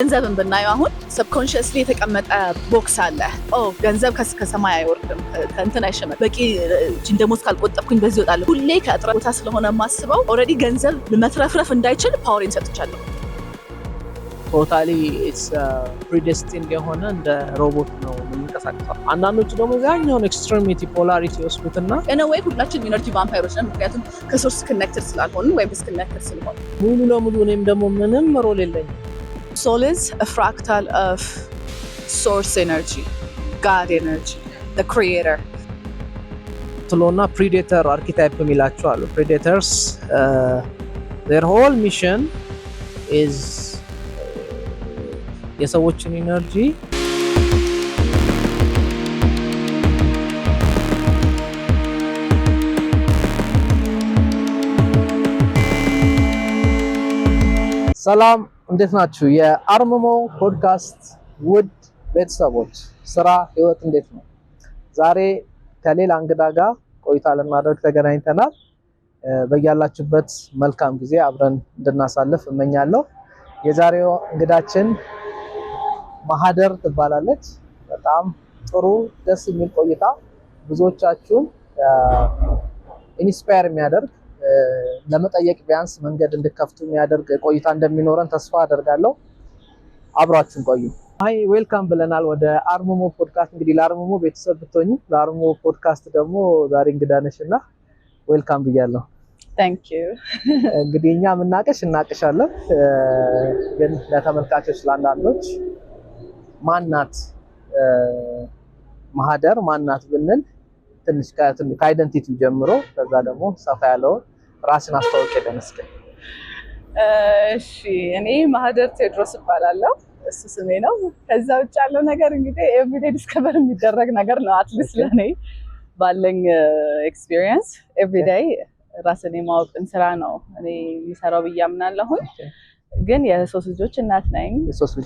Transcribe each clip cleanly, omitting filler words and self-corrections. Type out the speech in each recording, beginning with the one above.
ገንዘብን ብናየው አሁን ሰብኮንሺየስሊ የተቀመጠ ቦክስ አለ። ገንዘብ ከሰማይ አይወርድም፣ ከእንትን አይሸመም፣ በቂ ደሞዝ ካልቆጠብኩኝ በዚህ እወጣለሁ። ሁሌ ከእጥረት ቦታ ስለሆነ የማስበው ኦልሬዲ ገንዘብ መትረፍረፍ እንዳይችል ፓወሬን ሰጥቻለሁ። ቶታሊ ኢትስ ፕሪዴስቲንድ የሆነ እንደ ሮቦት ነው የሚንቀሳቀሰው። አንዳንዶቹ ደግሞ ያኛውን ኤክስትሪሚቲ ፖላሪቲ ወስዱትና ወይ ሁላችን ኢነርጂ ቫምፓይሮች ነን፣ ምክንያቱም ከሶርስ ኮኔክትድ ስላልሆንን ወይም ዲስኮኔክትድ ስለሆነ ሙሉ ለሙሉ እኔም ደግሞ ምንም ሮል የለኝም። Soul is a fractal of source energy, God energy, the creator. ትሎና predator archetype የሚላቸው አሉ። Predators their whole mission is የሰዎችን ኢነርጂ ሰላም እንዴት ናችሁ? የአርምሞ ፖድካስት ውድ ቤተሰቦች ስራ ህይወት እንዴት ነው? ዛሬ ከሌላ እንግዳ ጋር ቆይታ ለማድረግ ተገናኝተናል። በያላችሁበት መልካም ጊዜ አብረን እንድናሳልፍ እመኛለሁ። የዛሬው እንግዳችን ማህደር ትባላለች። በጣም ጥሩ ደስ የሚል ቆይታ ብዙዎቻችሁን ኢንስፓየር የሚያደርግ ለመጠየቅ ቢያንስ መንገድ እንድከፍቱ የሚያደርግ ቆይታ እንደሚኖረን ተስፋ አደርጋለሁ። አብራችሁን ቆዩ። አይ ዌልካም ብለናል ወደ አርምሞ ፖድካስት። እንግዲህ ለአርምሞ ቤተሰብ ብትሆኚ ለአርምሞ ፖድካስት ደግሞ ዛሬ እንግዳ ነሽና ዌልካም ብያለሁ። Thank you. እንግዲህ እኛ እናቅሻለን፣ ግን ለተመልካቾች ለአንዳንዶች ማናት ማህደር ማናት ብንል ትንሽ ከአይደንቲቲ ጀምሮ ከዛ ደግሞ ሰፋ ያለውን ራስን አስተዋውቅ ደመስከ። እሺ እኔ ማህደር ቴዎድሮስ እባላለሁ፣ እሱ ስሜ ነው። ከዛ ውጭ ያለው ነገር እንግዲህ ኤቭሪዴይ ዲስከቨር የሚደረግ ነገር ነው። አትሊስት ለኔ ባለኝ ኤክስፒሪየንስ ኤቭሪዴይ ራስን የማወቅን ስራ ነው እኔ የሚሰራው ብዬ አምናለሁ። ግን የሶስት ልጆች እናት ነኝ፣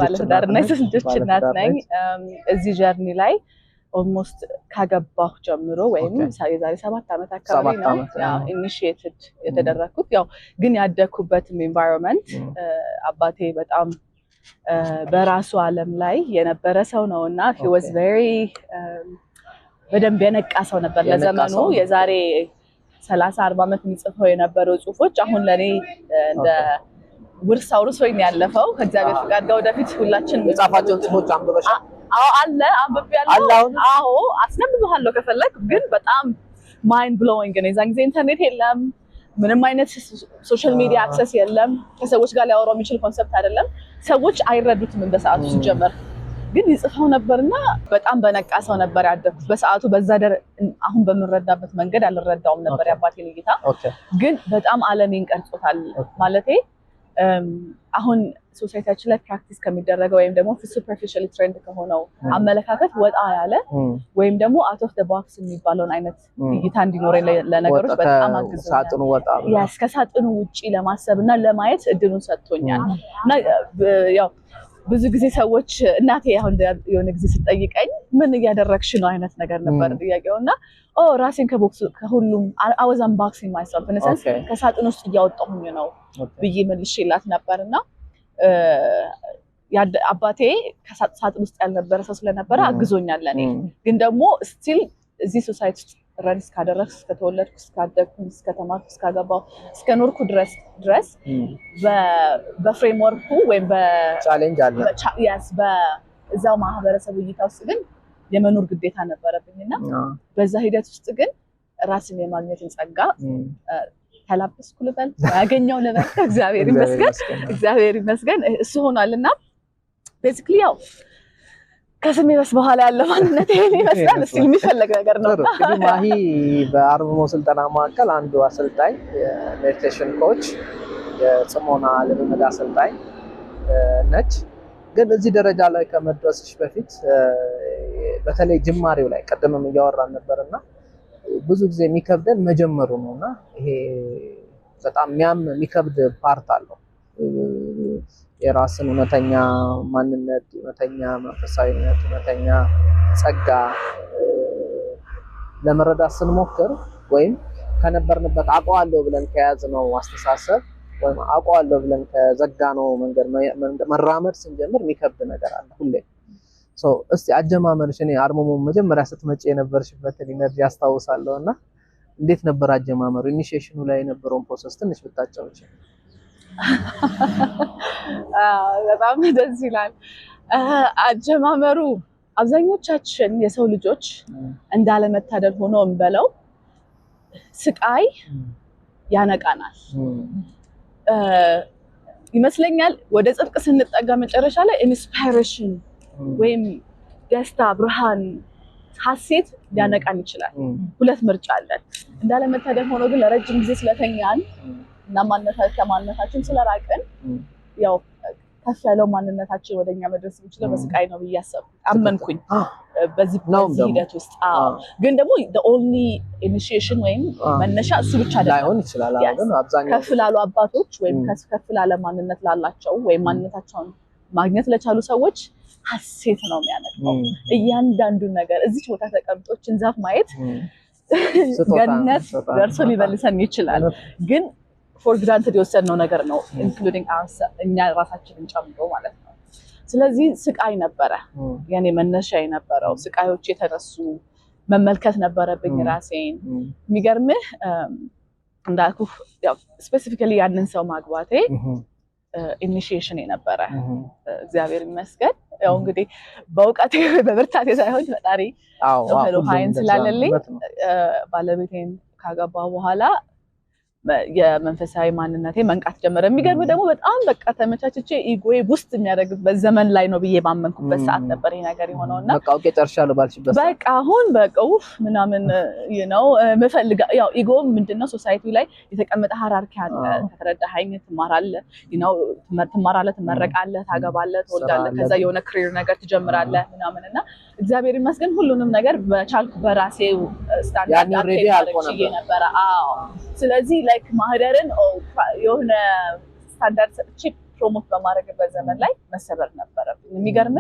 ባለትዳርና የሶስት ልጆች እናት ነኝ። እዚህ ጀርኒ ላይ ኦልሞስት ካገባሁ ጀምሮ ወይም የዛሬ 7 ዓመት አካባቢ ነው ኢኒሺየትድ የተደረኩት። ያው ግን ያደኩበትም ኤንቫይሮንመንት አባቴ በጣም በራሱ ዓለም ላይ የነበረ ሰው ነውና he was very በደንብ የነቃ ሰው ነበር ለዘመኑ። የዛሬ 30-40 ዓመት የሚጽፈው የነበረው ጽሁፎች አሁን ለኔ እንደ ውርስ አውርሶኝ ያለፈው ከእግዚአብሔር ፍቃድ ጋር ወደፊት ሁላችን የጻፋቸው ጽሁፎች አንብበሻል? አለ አንብቤያለሁ። አዎ አስነብብሃለሁ ከፈለክ። ግን በጣም ማይንድ ብሎዊንግ ነው። የዛን ጊዜ ኢንተርኔት የለም፣ ምንም አይነት ሶሻል ሚዲያ አክሰስ የለም። ከሰዎች ጋር ሊያወራው የሚችል ኮንሰፕት አይደለም። ሰዎች አይረዱትም በሰዓቱ ሲጀመር። ግን ይጽፈው ነበርና በጣም በነቃ ሰው ነበር ያደኩት በሰዓቱ። በዛ አሁን በምንረዳበት መንገድ አልረዳውም ነበር የአባቴን እይታ። ግን በጣም ዓለሜን ቀርጾታል ማለቴ አሁን ሶሳይቲያችን ላይ ፕራክቲስ ከሚደረገው ወይም ደግሞ ሱፐርፊሻሊ ትሬንድ ከሆነው አመለካከት ወጣ ያለ ወይም ደግሞ አውት ኦፍ ዘ ቦክስ የሚባለውን አይነት እይታ እንዲኖረኝ ለነገሮች በጣም አግዞኛል። ከሳጥኑ ውጪ ለማሰብና ለማየት እድሉን ሰጥቶኛል። እና ያው ብዙ ጊዜ ሰዎች እናቴ አሁን የሆነ ጊዜ ስጠይቀኝ ምን እያደረግሽ ነው አይነት ነገር ነበር ጥያቄውና ራሴን ከሁሉም I was unboxing myself in a sense ከሳጥን ውስጥ እያወጣሁኝ ነው ብዬ መልሼላት ነበርና አባቴ ከሳጥን ውስጥ ያልነበረ ሰው ስለነበረ አግዞኛል ለኔ። ግን ደግሞ ስቲል እዚህ ሶሳይቲ ውስጥ ረን እስካደረግኩ እስከተወለድኩ እስካደግኩ እስከተማርኩ እስካገባሁ እስከኖርኩ ድረስ በፍሬምወርኩ ወይም በቻሌንጅ አለ በዛው ማህበረሰብ እይታ ውስጥ ግን የመኖር ግዴታ ነበረብኝና በዛ ሂደት ውስጥ ግን ራስን የማግኘትን ጸጋ ተላበስኩ ልበል ያገኘው ልበል። እግዚአብሔር ይመስገን እሱ ሆኗልና ቤዚክሊ ያው ከስሜ በኋላ ያለው ማንነት ይሄን ይመስላል። እስቲ የሚፈልግ ነገር ነው። እንግዲህ ማሂ በአርምሞ ስልጠና ማዕከል አንዱ አሰልጣኝ ሜዲቴሽን ኮች፣ የጽሞና ልምምድ አሰልጣኝ ነች። ግን እዚህ ደረጃ ላይ ከመድረስሽ በፊት በተለይ ጅማሬው ላይ ቀደምም እያወራን ነበርና ብዙ ጊዜ የሚከብደን መጀመሩ ነውና ይሄ በጣም የሚከብድ ፓርት አለው። የራስን እውነተኛ ማንነት፣ እውነተኛ መንፈሳዊነት፣ እውነተኛ ጸጋ ለመረዳት ስንሞክር ወይም ከነበርንበት አውቀዋለሁ ብለን ከያዝነው አስተሳሰብ ወይም አውቀዋለሁ ብለን ከዘጋነው መንገድ መራመድ ስንጀምር የሚከብድ ነገር አለ ሁሌ። እስቲ አጀማመርሽ እኔ አርምሞ መጀመሪያ ስትመጪ የነበርሽበትን ኢነርጂ አስታውሳለሁና እንዴት ነበር አጀማመሩ? ኢኒሺዬሽኑ ላይ የነበረውን ፕሮሰስ ትንሽ ብታጫውቺ። በጣም ደስ ይላል አጀማመሩ። አብዛኞቻችን የሰው ልጆች እንዳለመታደል ሆኖ እንበለው ስቃይ ያነቃናል ይመስለኛል። ወደ ጽድቅ ስንጠጋ መጨረሻ ላይ ኢንስፓይሬሽን ወይም ደስታ፣ ብርሃን፣ ሀሴት ሊያነቃን ይችላል። ሁለት ምርጫ አለን። እንዳለመታደል ሆኖ ግን ለረጅም ጊዜ ስለተኛን እና ማንነታችን ስለራቅን ያው ከፍ ያለው ማንነታችን ወደኛ መድረስ የሚችለው በስቃይ ነው ብዬ አመንኩኝ። በዚህ ሂደት ውስጥ ግን ደግሞ the only initiation ወይም መነሻ እሱ ብቻ ላይሆን ይችላል። ግን አብዛኛው ከፍ ላሉ አባቶች ወይም ከፍ ላለ ማንነት ላላቸው ወይም ማንነታቸውን ማግኘት ለቻሉ ሰዎች ሀሴት ነው የሚያነቃው። እያንዳንዱ ነገር እዚህ ቦታ ተቀምጦችን ዛፍ ማየት ገነት ደርሶ ሊበልሰን ይችላል። ግን for granted የወሰድነው ነገር ነው including እኛ ራሳችንን ጨምሮ ማለት ነው። ስለዚህ ስቃይ ነበረ የኔ መነሻ የነበረው። ስቃዮች የተነሱ መመልከት ነበረብኝ ራሴን። የሚገርምህ እንዳልኩ ያው ስፔሲፊካሊ ያንን ሰው ማግባቴ ኢኒሺዬሽን የነበረ እግዚአብሔር ይመስገን። ያው እንግዲህ በእውቀቴ በብርታቴ ሳይሆን ፈጣሪ ኃይል ስላለልኝ ባለቤቴን ካገባሁ በኋላ የመንፈሳዊ ማንነቴ መንቃት ጀመረ። የሚገርም ደግሞ በጣም በቃ ተመቻችቼ ኢጎዬ ውስጥ የሚያደርግበት ዘመን ላይ ነው ብዬ ባመንኩበት ሰዓት ነበር ይሄ ነገር የሆነውና በቃ ኦኬ ጨርሻለሁ ባልሽበት በቃ አሁን በቃ ምናምን ነው መፈልጋ ያው ኢጎ ምንድነው ሶሳይቲ ላይ የተቀመጠ ሃራርኪ አለ። ከተረዳኸኝ ትማራለህ ትማራለህ፣ ትመረቃለህ፣ ታገባለህ፣ ትወልዳለህ፣ ከዛ የሆነ ክሪር ነገር ትጀምራለህ ምናምንና እግዚአብሔር ይመስገን ሁሉንም ነገር በቻልኩ በራሴው ስታንዳርድ አድርጌ ነበር። ስለዚህ ላይክ ማህደርን የሆነ ስታንዳርድ ሰጥቼ ፕሮሞት በማድረግበት ዘመን ላይ መሰበር ነበረብኝ። የሚገርም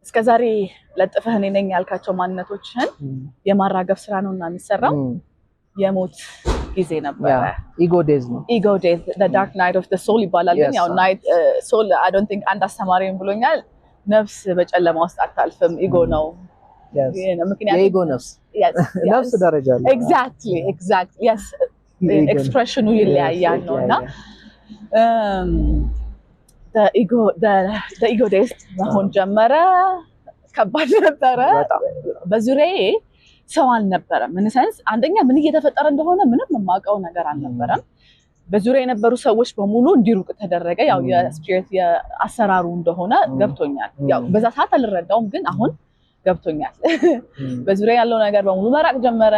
እስከዛሬ ለጥፈህ እኔ ነኝ ያልካቸው ማንነቶችህን የማራገፍ ስራ ነው እና የሚሰራው የሞት ጊዜ ነበረ። ኢጎ ዴዝ ነው። ኢጎ ዴዝ the dark night of the soul ይባላል። ግን ያው ናይት ሶል I don't think አንድ አስተማሪም ብሎኛል ነፍስ በጨለማ ውስጥ አታልፍም ኢጎ ነው። የኢጎ ነፍስ ደረጃ አለ። ኤግዛክትሊ yes ኤክስፕሬሽኑ ይለያያል ነውና the ego days መሆን ጀመረ። ከባድ ነበረ። በዙሪያዬ ሰው አልነበረም። ምን ሰንስ አንደኛ ምን እየተፈጠረ እንደሆነ ምንም የማውቀው ነገር አልነበረም። በዙሪያ የነበሩ ሰዎች በሙሉ እንዲሩቅ ተደረገ። ያው የስፒሪት የአሰራሩ እንደሆነ ገብቶኛል። ያው በዛ ሰዓት አልረዳውም፣ ግን አሁን ገብቶኛል። በዙሪያ ያለው ነገር በሙሉ መራቅ ጀመረ።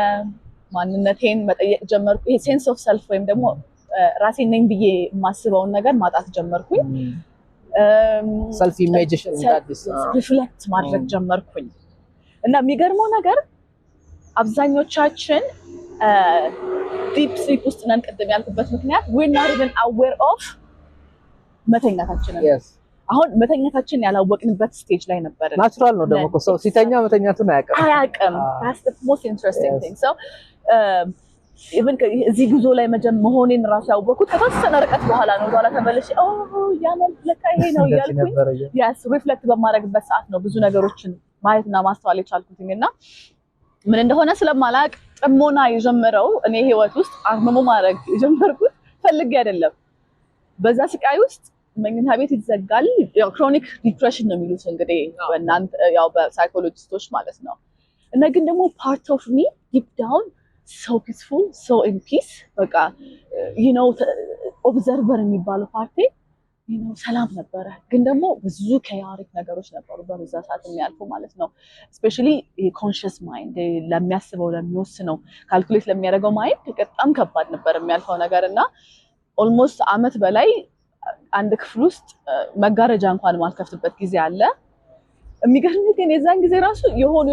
ማንነቴን መጠየቅ ጀመርኩ። ይሄ ሴንስ ኦፍ ሰልፍ ወይም ደግሞ ራሴን ነኝ ብዬ የማስበውን ነገር ማጣት ጀመርኩኝ። ሰልፍ ኢሜጅሽን ሪፍሌክት ማድረግ ጀመርኩኝ እና የሚገርመው ነገር አብዛኞቻችን ዲፕ ስሊፕ ውስጥ ነን። ቅድም ያልኩበት ምክንያት we're not even aware of መተኛታችንን። አሁን መተኛታችን ያላወቅንበት ስቴጅ ላይ ነበር። ናቹራል ነው ደግሞ ሰው ሲተኛ መተኛቱን አያውቅም። that's the most interesting thing. so even እዚህ ጉዞ ላይ መሆኔን ራሱ ያወቅኩት ከተወሰነ ርቀት በኋላ ነው። በኋላ ተመለሽ ያመል ለካ ይሄ ነው ያልኩኝ yes ሪፍሌክት በማድረግበት ሰዓት ነው ብዙ ነገሮችን ማየትና ማስተዋል የቻልኩትኝና ምን እንደሆነ ስለማላቅ ጥሞና የጀመረው እኔ ህይወት ውስጥ አርምሞ ማድረግ የጀመርኩት ፈልጌ አይደለም። በዛ ስቃይ ውስጥ መኝታ ቤት ይዘጋል። ያው ክሮኒክ ዲፕሬሽን ነው የሚሉት እንግዲህ በእናንተ ያው በሳይኮሎጂስቶች ማለት ነው። እና ግን ደግሞ ፓርት ኦፍ ሚ ዲፕ ዳውን so peaceful so in peace በቃ you know ኦብዘርቨር የሚባለው ፓርቲ ሰላም ነበረ። ግን ደግሞ ብዙ chaotic ነገሮች ነበሩ በዛ ሰዓት የሚያልፉ ማለት ነው። ስፔሻሊ ኮንሺየስ ማይንድ ለሚያስበው ለሚወስነው ካልኩሌት ለሚያደርገው ማይንድ በጣም ከባድ ነበር የሚያልፈው ነገር እና ኦልሞስት አመት በላይ አንድ ክፍል ውስጥ መጋረጃ እንኳን ማልከፍትበት ጊዜ አለ። የሚገርም ግን የዛን ጊዜ ራሱ የሆነ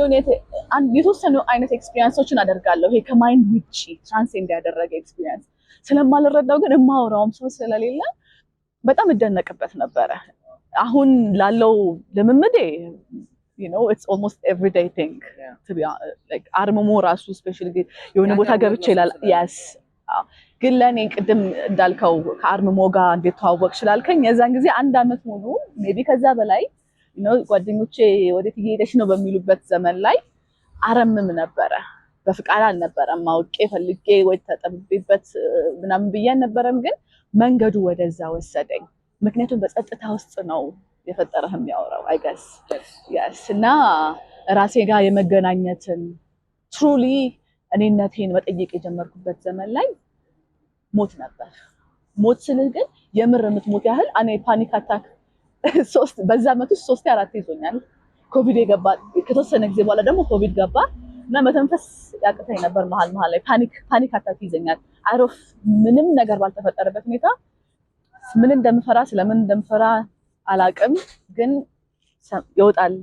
የተወሰኑ አይነት ኤክስፒሪየንሶችን አደርጋለሁ። ይሄ ከማይንድ ውጪ ትራንሴንድ ያደረገ ኤክስፒሪየንስ ስለማልረዳው ግን የማወራውም ሰው ስለሌለ በጣም እደነቅበት ነበረ። አሁን ላለው ልምምዴ you know it's almost everyday thing to be like አርምሞ ራሱ especially የሆነ ቦታ ገብቼ ይላል yes ግን ለኔ ቅድም እንዳልከው ከአርምሞ ጋር እንዴት ተዋወቅሽ ስላልከኝ የዛን ጊዜ 1 አመት ሙሉ ሜቢ ከዛ በላይ ጓደኞቼ ወዴት እየሄደሽ ነው በሚሉበት ዘመን ላይ አረምም ነበረ። በፍቃድ አልነበረም አውቄ ፈልጌ ወይ ተጠብቤበት ምናምን ብዬ አልነበረም፣ ግን መንገዱ ወደዛ ወሰደኝ። ምክንያቱም በጸጥታ ውስጥ ነው የፈጠረህ የሚያወራው አይገስ yes እና ራሴ ጋር የመገናኘትን ትሩሊ እኔነቴን መጠየቅ የጀመርኩበት ዘመን ላይ ሞት ነበር። ሞት ስልህ ግን የምር የምትሞት ያህል እኔ ፓኒክ አታክ በዛ አመት ውስጥ 3-4 ይዞኛል። ኮቪድ የገባ ከተወሰነ ጊዜ በኋላ ደግሞ ኮቪድ ገባ እና መተንፈስ ያቅተኝ ነበር። መሀል ላይ ፓኒክ አታክ ይዘኛል። አይሮፍ ምንም ነገር ባልተፈጠረበት ሁኔታ ምን እንደምፈራ ስለምን እንደምፈራ አላቅም፣ ግን ይወጣል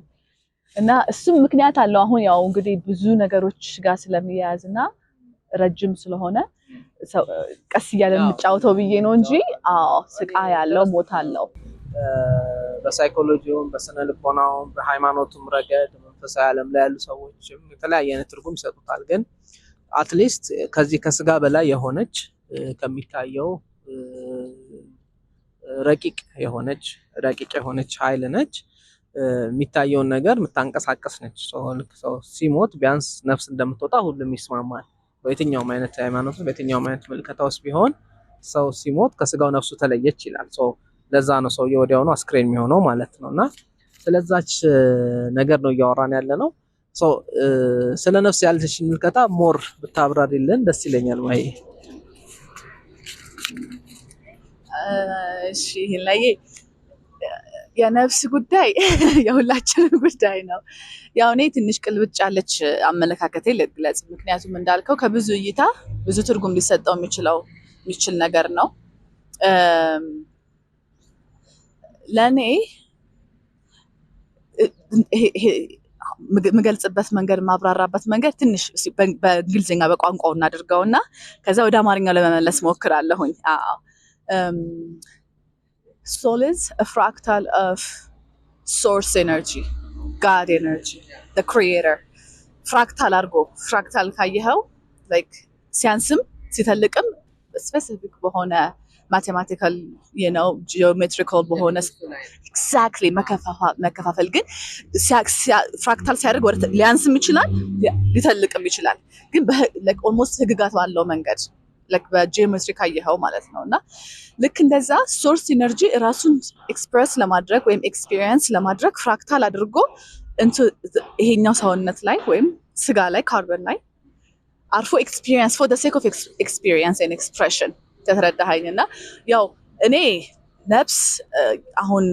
እና እሱም ምክንያት አለው። አሁን ያው እንግዲህ ብዙ ነገሮች ጋር ስለሚያያዝና ረጅም ስለሆነ ቀስ እያለ እንጫወተው ብዬ ነው እንጂ ስቃይ ያለው ሞት አለው። በሳይኮሎጂውም በስነ ልቦናውም በሃይማኖቱም ረገድ መንፈሳዊ ዓለም ላይ ያሉ ሰዎችም የተለያየ አይነት ትርጉም ይሰጡታል። ግን አትሊስት ከዚህ ከስጋ በላይ የሆነች ከሚታየው ረቂቅ የሆነች ኃይል ነች። የሚታየውን ነገር የምታንቀሳቀስ ነች። ሰው ሲሞት ቢያንስ ነፍስ እንደምትወጣ ሁሉም ይስማማል። በየትኛውም አይነት ሃይማኖት በየትኛውም አይነት ምልከታ ውስጥ ቢሆን ሰው ሲሞት ከስጋው ነፍሱ ተለየች ይላል። ለዛ ነው ሰውዬው ወዲያውኑ አስክሬን የሚሆነው ማለት ነው። እና ስለዛች ነገር ነው እያወራን ያለ ነው። ስለ ነፍስ ያለሽ ምልከታ ሞር ብታብራሪልን ደስ ይለኛል። ማይ እሺ ላይ የነፍስ ጉዳይ የሁላችንም ጉዳይ ነው። ያው እኔ ትንሽ ቅልብጭ ያለች አመለካከቴ ልግለጽ። ምክንያቱም እንዳልከው ከብዙ እይታ ብዙ ትርጉም ሊሰጠው የሚችል ነገር ነው። ለኔ የምገልጽበት መንገድ ማብራራበት መንገድ ትንሽ በእንግሊዝኛ በቋንቋው እናድርገውና ከዛ ወደ አማርኛው ለመመለስ ሞክራለሁኝ። Soul is a fractal of source energy, God energy, the creator. ፍራክታል ካየኸው like ሲያንስም ሲተልቅም ስፔሲፊክ በሆነ ማቴማቲካል ጂኦሜትሪካል በሆነ ኤግዛክትሊ መከፋፈል። ግን ፍራክታል ሲያደርግ ወደ ሊያንስም ይችላል ሊተልቅም ይችላል። ግን ኦልሞስት ህግጋት ባለው መንገድ በጂኦሜትሪ ካየኸው ማለት ነው። እና ልክ እንደዛ ሶርስ ኢነርጂ ራሱን ኤክስፕረስ ለማድረግ ወይም ኤክስፒሪየንስ ለማድረግ ፍራክታል አድርጎ ይሄኛው ሰውነት ላይ ወይም ስጋ ላይ ካርበን ላይ አርፎ ኤክስፒሪየንስ ፎር ዘ ሴክ ኦፍ ኤክስፒሪየንስ ኤንድ ኤክስፕሬሽን ተረዳኸኝ። እና ያው እኔ ነፍስ አሁን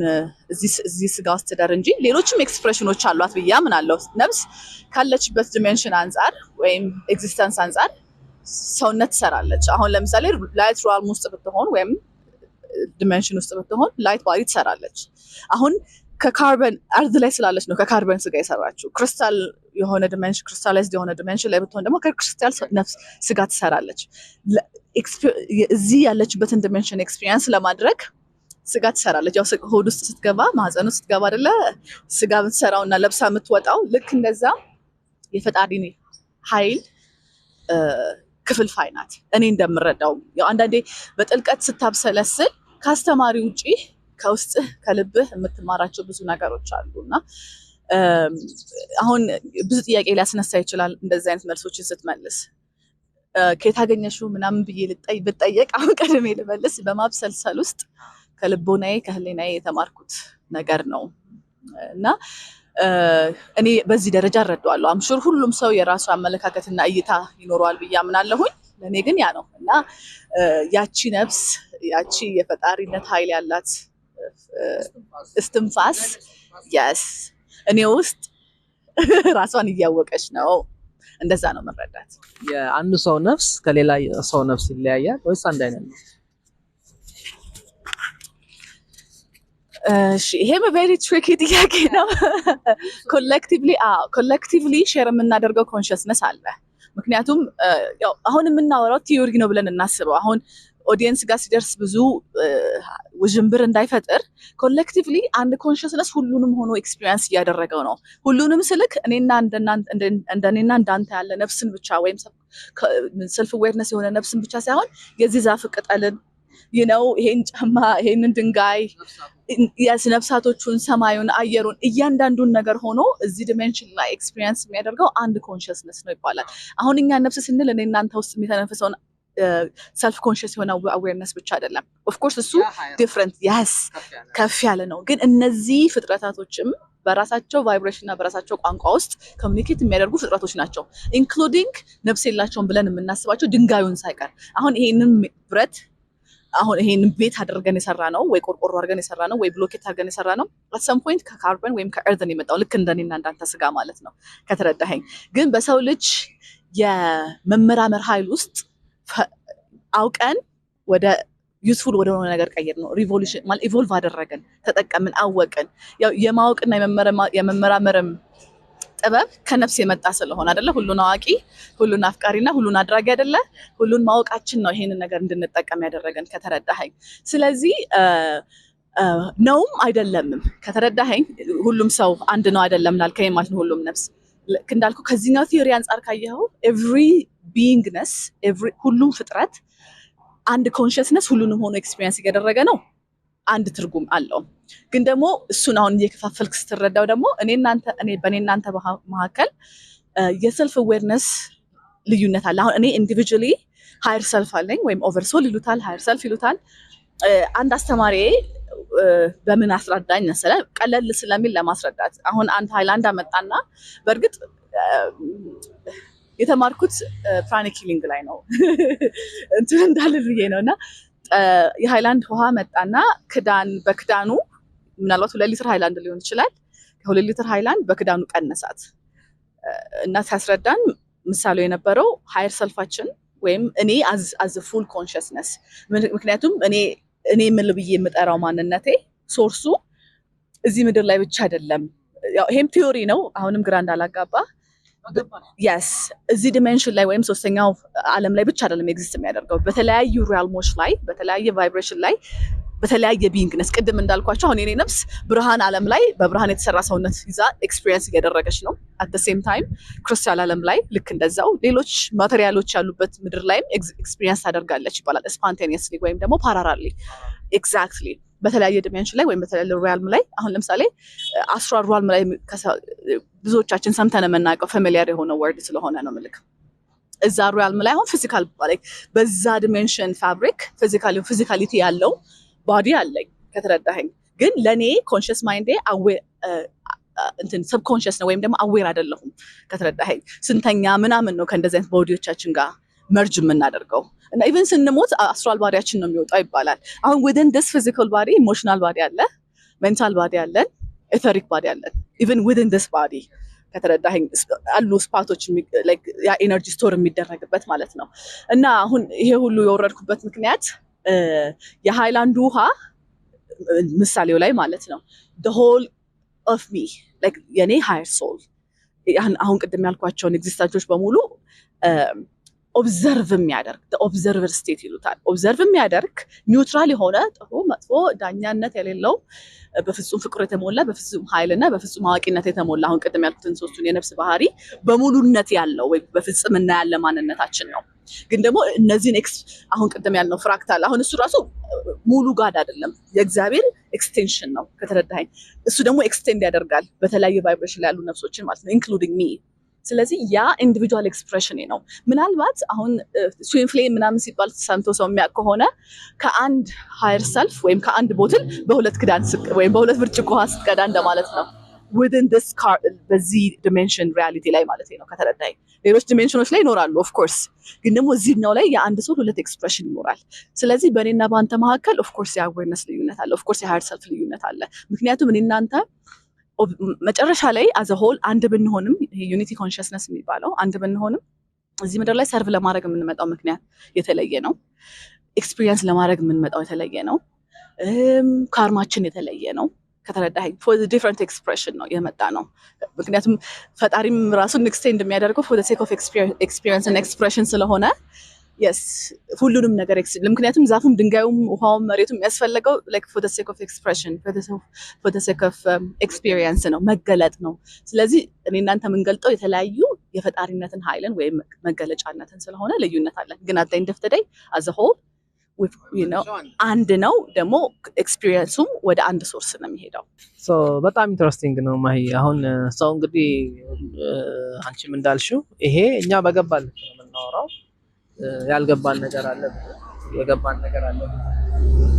እዚህ ስጋ ውስጥ ትደር እንጂ ሌሎችም ኤክስፕሬሽኖች አሏት ብዬ አምናለሁ። ነፍስ ካለችበት ዲሜንሽን አንጻር ወይም ኤግዚስተንስ አንጻር ሰውነት ትሰራለች። አሁን ለምሳሌ ላይት ሪያልም ውስጥ ብትሆን ወይም ዲሜንሽን ውስጥ ብትሆን ላይት ባዲ ትሰራለች። አሁን ከካርበን አርዝ ላይ ስላለች ነው ከካርበን ስጋ የሰራችው። ክሪስታል የሆነ ዲሜንሽን ክሪስታላይዝድ የሆነ ዲሜንሽን ላይ ብትሆን ደግሞ ከክሪስታል ነፍስ ስጋ ትሰራለች። እዚህ ያለችበትን ዲሜንሽን ኤክስፒሪየንስ ለማድረግ ስጋ ትሰራለች። ያው ሆድ ውስጥ ስትገባ ማህፀን ውስጥ ስትገባ አይደለ ስጋ የምትሰራው እና ለብሳ የምትወጣው። ልክ እንደዛ የፈጣሪ ኃይል ክፍልፋይ ናት። እኔ እንደምረዳው ያው አንዳንዴ በጥልቀት ስታብሰለስል ከአስተማሪ ውጪ ከውስጥህ ከልብህ የምትማራቸው ብዙ ነገሮች አሉና አሁን ብዙ ጥያቄ ሊያስነሳ ይችላል እንደዚህ አይነት መልሶችን ስትመልስ። ከየት አገኘሽው ምናምን ብዬ ብጠየቅ አሁን ቀድሜ ልመልስ በማብሰልሰል ውስጥ ከልቦናዬ ከህሊናዬ የተማርኩት ነገር ነው እና እኔ በዚህ ደረጃ እረዳዋለሁ። አምሹር ሁሉም ሰው የራሱ አመለካከትና እይታ ይኖረዋል ብዬ አምናለሁኝ። ለእኔ ግን ያ ነው እና ያቺ ነፍስ ያቺ የፈጣሪነት ኃይል ያላት እስትንፋስ የስ እኔ ውስጥ ራሷን እያወቀች ነው። እንደዛ ነው መረዳት። የአንድ ሰው ነፍስ ከሌላ ሰው ነፍስ ይለያያል ወይስ አንድ አይነት ነው? ይሄም ቬሪ ትሪኪ ጥያቄ ነው። ኮሌክቲቭሊ ሼር የምናደርገው ኮንሽስነስ አለ። ምክንያቱም ያው አሁን የምናወራው ቲዮሪ ነው ብለን እናስበው። አሁን ኦዲየንስ ጋር ሲደርስ ብዙ ውዥንብር እንዳይፈጥር ኮሌክቲቭሊ አንድ ኮንሽስነስ ሁሉንም ሆኖ ኤክስፒሪየንስ እያደረገው ነው። ሁሉንም ስልክ እኔና እንደኔና እንዳንተ ያለ ነፍስን ብቻ ወይም ሰልፍ አዌርነስ የሆነ ነፍስን ብቻ ሳይሆን የዚህ ዛፍ ቅጠልን ይሄን ጫማ ይሄንን ድንጋይ ነፍሳቶቹን ሰማዩን አየሩን እያንዳንዱን ነገር ሆኖ እዚህ ዲሜንሽን ላይ ኤክስፒሪየንስ የሚያደርገው አንድ ኮንሽስነስ ነው ይባላል። አሁን እኛ ነፍስ ስንል እኔ እናንተ ውስጥ የሚተነፍሰውን ሰልፍ ኮንሽስ የሆነ አዌርነስ ብቻ አይደለም። ኦፍ ኮርስ እሱ ዲፍረንት ከፍ ያለ ነው። ግን እነዚህ ፍጥረታቶችም በራሳቸው ቫይብሬሽን እና በራሳቸው ቋንቋ ውስጥ ኮሚኒኬት የሚያደርጉ ፍጥረቶች ናቸው። ኢንክሉዲንግ ነፍስ የላቸውም ብለን የምናስባቸው ድንጋዩን ሳይቀር አሁን ይሄንን ብረት አሁን ይሄን ቤት አድርገን የሰራ ነው ወይ ቆርቆሮ አድርገን የሰራ ነው ወይ ብሎኬት አድርገን የሰራ ነው at some point ከካርበን ወይም ከኤርዝን የመጣው ልክ እንደኔና እንዳንተ ስጋ ማለት ነው ከተረዳኸኝ። ግን በሰው ልጅ የመመራመር ኃይል ውስጥ አውቀን ወደ ዩስፉል ወደ ሆነ ነገር ቀይር ነው። ሪቮሉሽን ማለት ኢቮልቭ አደረገን፣ ተጠቀምን፣ አወቅን። ያው የማወቅና የመመራመርም ጥበብ ከነፍስ የመጣ ስለሆነ አይደለ? ሁሉን አዋቂ፣ ሁሉን አፍቃሪና ሁሉን አድራጊ አይደለ? ሁሉን ማወቃችን ነው ይሄንን ነገር እንድንጠቀም ያደረገን ከተረዳኸኝ። ስለዚህ ነውም አይደለምም ከተረዳኸኝ። ሁሉም ሰው አንድ ነው አይደለም ላልከኝ ማለት ነው። ሁሉም ነፍስ እንዳልኩ ከዚህኛው ቲዮሪ አንጻር ካየኸው ኤቭሪ ቢይንግነስ ሁሉም ፍጥረት አንድ ኮንሽስነስ ሁሉንም ሆኖ ኤክስፒሪየንስ እያደረገ ነው። አንድ ትርጉም አለው። ግን ደግሞ እሱን አሁን እየከፋፈልክ ስትረዳው ደግሞ በእኔ እናንተ መካከል የሰልፍ አዌርነስ ልዩነት አለ። አሁን እኔ ኢንዲቪጁዋሊ ሃየር ሰልፍ አለኝ ወይም ኦቨር ሶል ይሉታል፣ ሃየር ሰልፍ ይሉታል። አንድ አስተማሪ በምን አስረዳኝ መሰለህ? ቀለል ስለሚል ለማስረዳት አሁን አንድ ሃይላንድ አመጣና በእርግጥ የተማርኩት ፕራኒክ ሂሊንግ ላይ ነው እንትን እንዳልል ብዬ ነውና የሃይላንድ ውሃ መጣና በክዳኑ ምናልባት 2 ሊትር ሃይላንድ ሊሆን ይችላል። ከ2 ሊትር ሃይላንድ በክዳኑ ቀነሳት እና ሲያስረዳን ምሳሌው የነበረው ሃየር ሰልፋችን ወይም እኔ አዝ ፉል ኮንሽስነስ ምክንያቱም እኔ ምን ብዬ የምጠራው ማንነቴ ሶርሱ እዚህ ምድር ላይ ብቻ አይደለም። ያው ይሄም ቲዮሪ ነው። አሁንም ግራ እንዳላጋባ እዚህ ዲሜንሽን ላይ ወይም ሶስተኛው ዓለም ላይ ብቻ አይደለም ኤግዚስት የሚያደርገው በተለያዩ ሪያልሞች ላይ በተለያየ ቫይብሬሽን ላይ በተለያየ ቢንግነስ ቅድም እንዳልኳቸው አሁን የኔ ነፍስ ብርሃን ዓለም ላይ በብርሃን የተሰራ ሰውነት ይዛ ኤክስፒሪየንስ እያደረገች ነው። አት ዘ ሴም ታይም ክርስቲያን ዓለም ላይ ልክ እንደዛው ሌሎች ማቴሪያሎች ያሉበት ምድር ላይም ኤክስፒሪየንስ ታደርጋለች ይባላል። ስፖንቴኒየስሊ ወይም ደግሞ ፓራራሊ ኤግዛክትሊ በተለያየ ዲሜንሽን ላይ ወይም በተለያየ ሪያልም ላይ አሁን ለምሳሌ አስትራል ሪያልም ላይ ብዙዎቻችን ሰምተን የምናውቀው ፋሚሊያር የሆነ ወርድ ስለሆነ ነው ምልክ እዛ ሪያልም ላይ አሁን ፊዚካል በዛ ዲሜንሽን ፋብሪክ ፊዚካሊቲ ያለው ባዲ አለኝ ከተረዳኸኝ። ግን ለኔ ኮንሽስ ማይንዴ እንትን ሰብኮንሽስ ነው ወይም ደግሞ አዌር አይደለሁም ከተረዳኸኝ። ስንተኛ ምናምን ነው ከእንደዚህ አይነት ቦዲዎቻችን ጋር መርጅ የምናደርገው እና ኢቨን ስንሞት አስትራል ባዲያችን ነው የሚወጣው ይባላል። አሁን within this physical body ኢሞሽናል ባዲ አለ፣ ሜንታል ባዲ አለን፣ ኤተሪክ ባዲ አለን። ኢቨን within this body ከተረዳኸኝ አሉ ስፓቶች ያ ኤነርጂ ስቶር የሚደረግበት ማለት ነው። እና አሁን ይሄ ሁሉ የወረድኩበት ምክንያት የሃይላንዱ ውሃ ምሳሌው ላይ ማለት ነው the whole of me like የኔ higher soul አሁን ቅድም ያልኳቸውን ኤግዚስታንሶች በሙሉ ኦብዘርቭ የሚያደርግ ኦብዘርቨር ስቴት ይሉታል። ኦብዘርቭ የሚያደርግ ኒውትራል የሆነ ጥሩ መጥፎ ዳኛነት የሌለው በፍጹም ፍቅር የተሞላ በፍጹም ኃይልና በፍጹም አዋቂነት የተሞላ አሁን ቅድም ያልኩትን ሶስቱን የነፍስ ባህሪ በሙሉነት ያለው ወይ በፍጹምና ያለ ማንነታችን ነው። ግን ደግሞ እነዚህን አሁን ቅድም ያልነው ፍራክታል አሁን እሱ ራሱ ሙሉ ጋድ አይደለም፣ የእግዚአብሔር ኤክስቴንሽን ነው ከተረዳኸኝ። እሱ ደግሞ ኤክስቴንድ ያደርጋል በተለያየ ቫይብሬሽን ላይ ያሉ ነፍሶችን ማለት ነው ኢንክሉዲንግ ሚ። ስለዚህ ያ ኢንዲቪጁዋል ኤክስፕሬሽን ነው። ምናልባት አሁን ስዊም ፍሌም ምናምን ሲባል ሰምቶ ሰው የሚያውቅ ከሆነ ከአንድ ሃየር ሰልፍ ወይም ከአንድ ቦትል በሁለት ክዳን ወይም በሁለት ብርጭቆ ውሃ ስትቀዳ እንደማለት ነው። within this በዚህ ዲሜንሽን ሪያሊቲ ላይ ማለት ነው ከተረዳኸኝ። ሌሎች ዲሜንሽኖች ላይ ይኖራሉ ኦፍ ኮርስ፣ ግን ደግሞ እዚህኛው ላይ የአንድ ሰው ሁለት ኤክስፕሬሽን ይኖራል። ስለዚህ በእኔና በአንተ መካከል ኦፍ ኮርስ የአዌርነስ ልዩነት አለ፣ ኦፍ ኮርስ የሃየር ሰልፍ ልዩነት አለ። ምክንያቱም እኔ እናንተ መጨረሻ ላይ አዘ ሆል አንድ ብንሆንም ይሄ ዩኒቲ ኮንሽስነስ የሚባለው አንድ ብንሆንም እዚህ ምድር ላይ ሰርቭ ለማድረግ የምንመጣው ምክንያት የተለየ ነው። ኤክስፒሪየንስ ለማድረግ የምንመጣው የተለየ ነው። ካርማችን የተለየ ነው ከተረዳኸኝ። ፎር ዘ ዲፍረንት ኤክስፕሬሽን ነው የመጣ ነው። ምክንያቱም ፈጣሪም ራሱን ኤክስቴንድ የሚያደርገው ፎር ዘ ሴክ ኦፍ ኤክስፒሪየንስ እና ኤክስፕሬሽን ስለሆነ የስ ሁሉንም ነገር ምክንያቱም ዛፉም ድንጋዩም ውሃውም መሬቱም የሚያስፈልገው ላይክ ፎር ዘ ሴክ ኦፍ ኤክስፕሬሽን ፎር ዘ ሴክ ኦፍ ኤክስፒሪየንስ ነው፣ መገለጥ ነው። ስለዚህ እኔ እናንተ የምንገልጠው የተለያዩ የፈጣሪነትን ኃይልን ወይም መገለጫነትን ስለሆነ ልዩነት አለ። ግን at the end of the day as a whole with አንድ ነው። ደግሞ ኤክስፒሪየንሱም ወደ አንድ ሶርስ ነው የሚሄደው። ሶ በጣም ኢንተረስቲንግ ነው ማሂ። አሁን ሰው እንግዲህ አንቺም እንዳልሽው ይሄ እኛ በገባን ነው የምናወራው፣ ያልገባን ነገር አለ፣ የገባን ነገር አለ።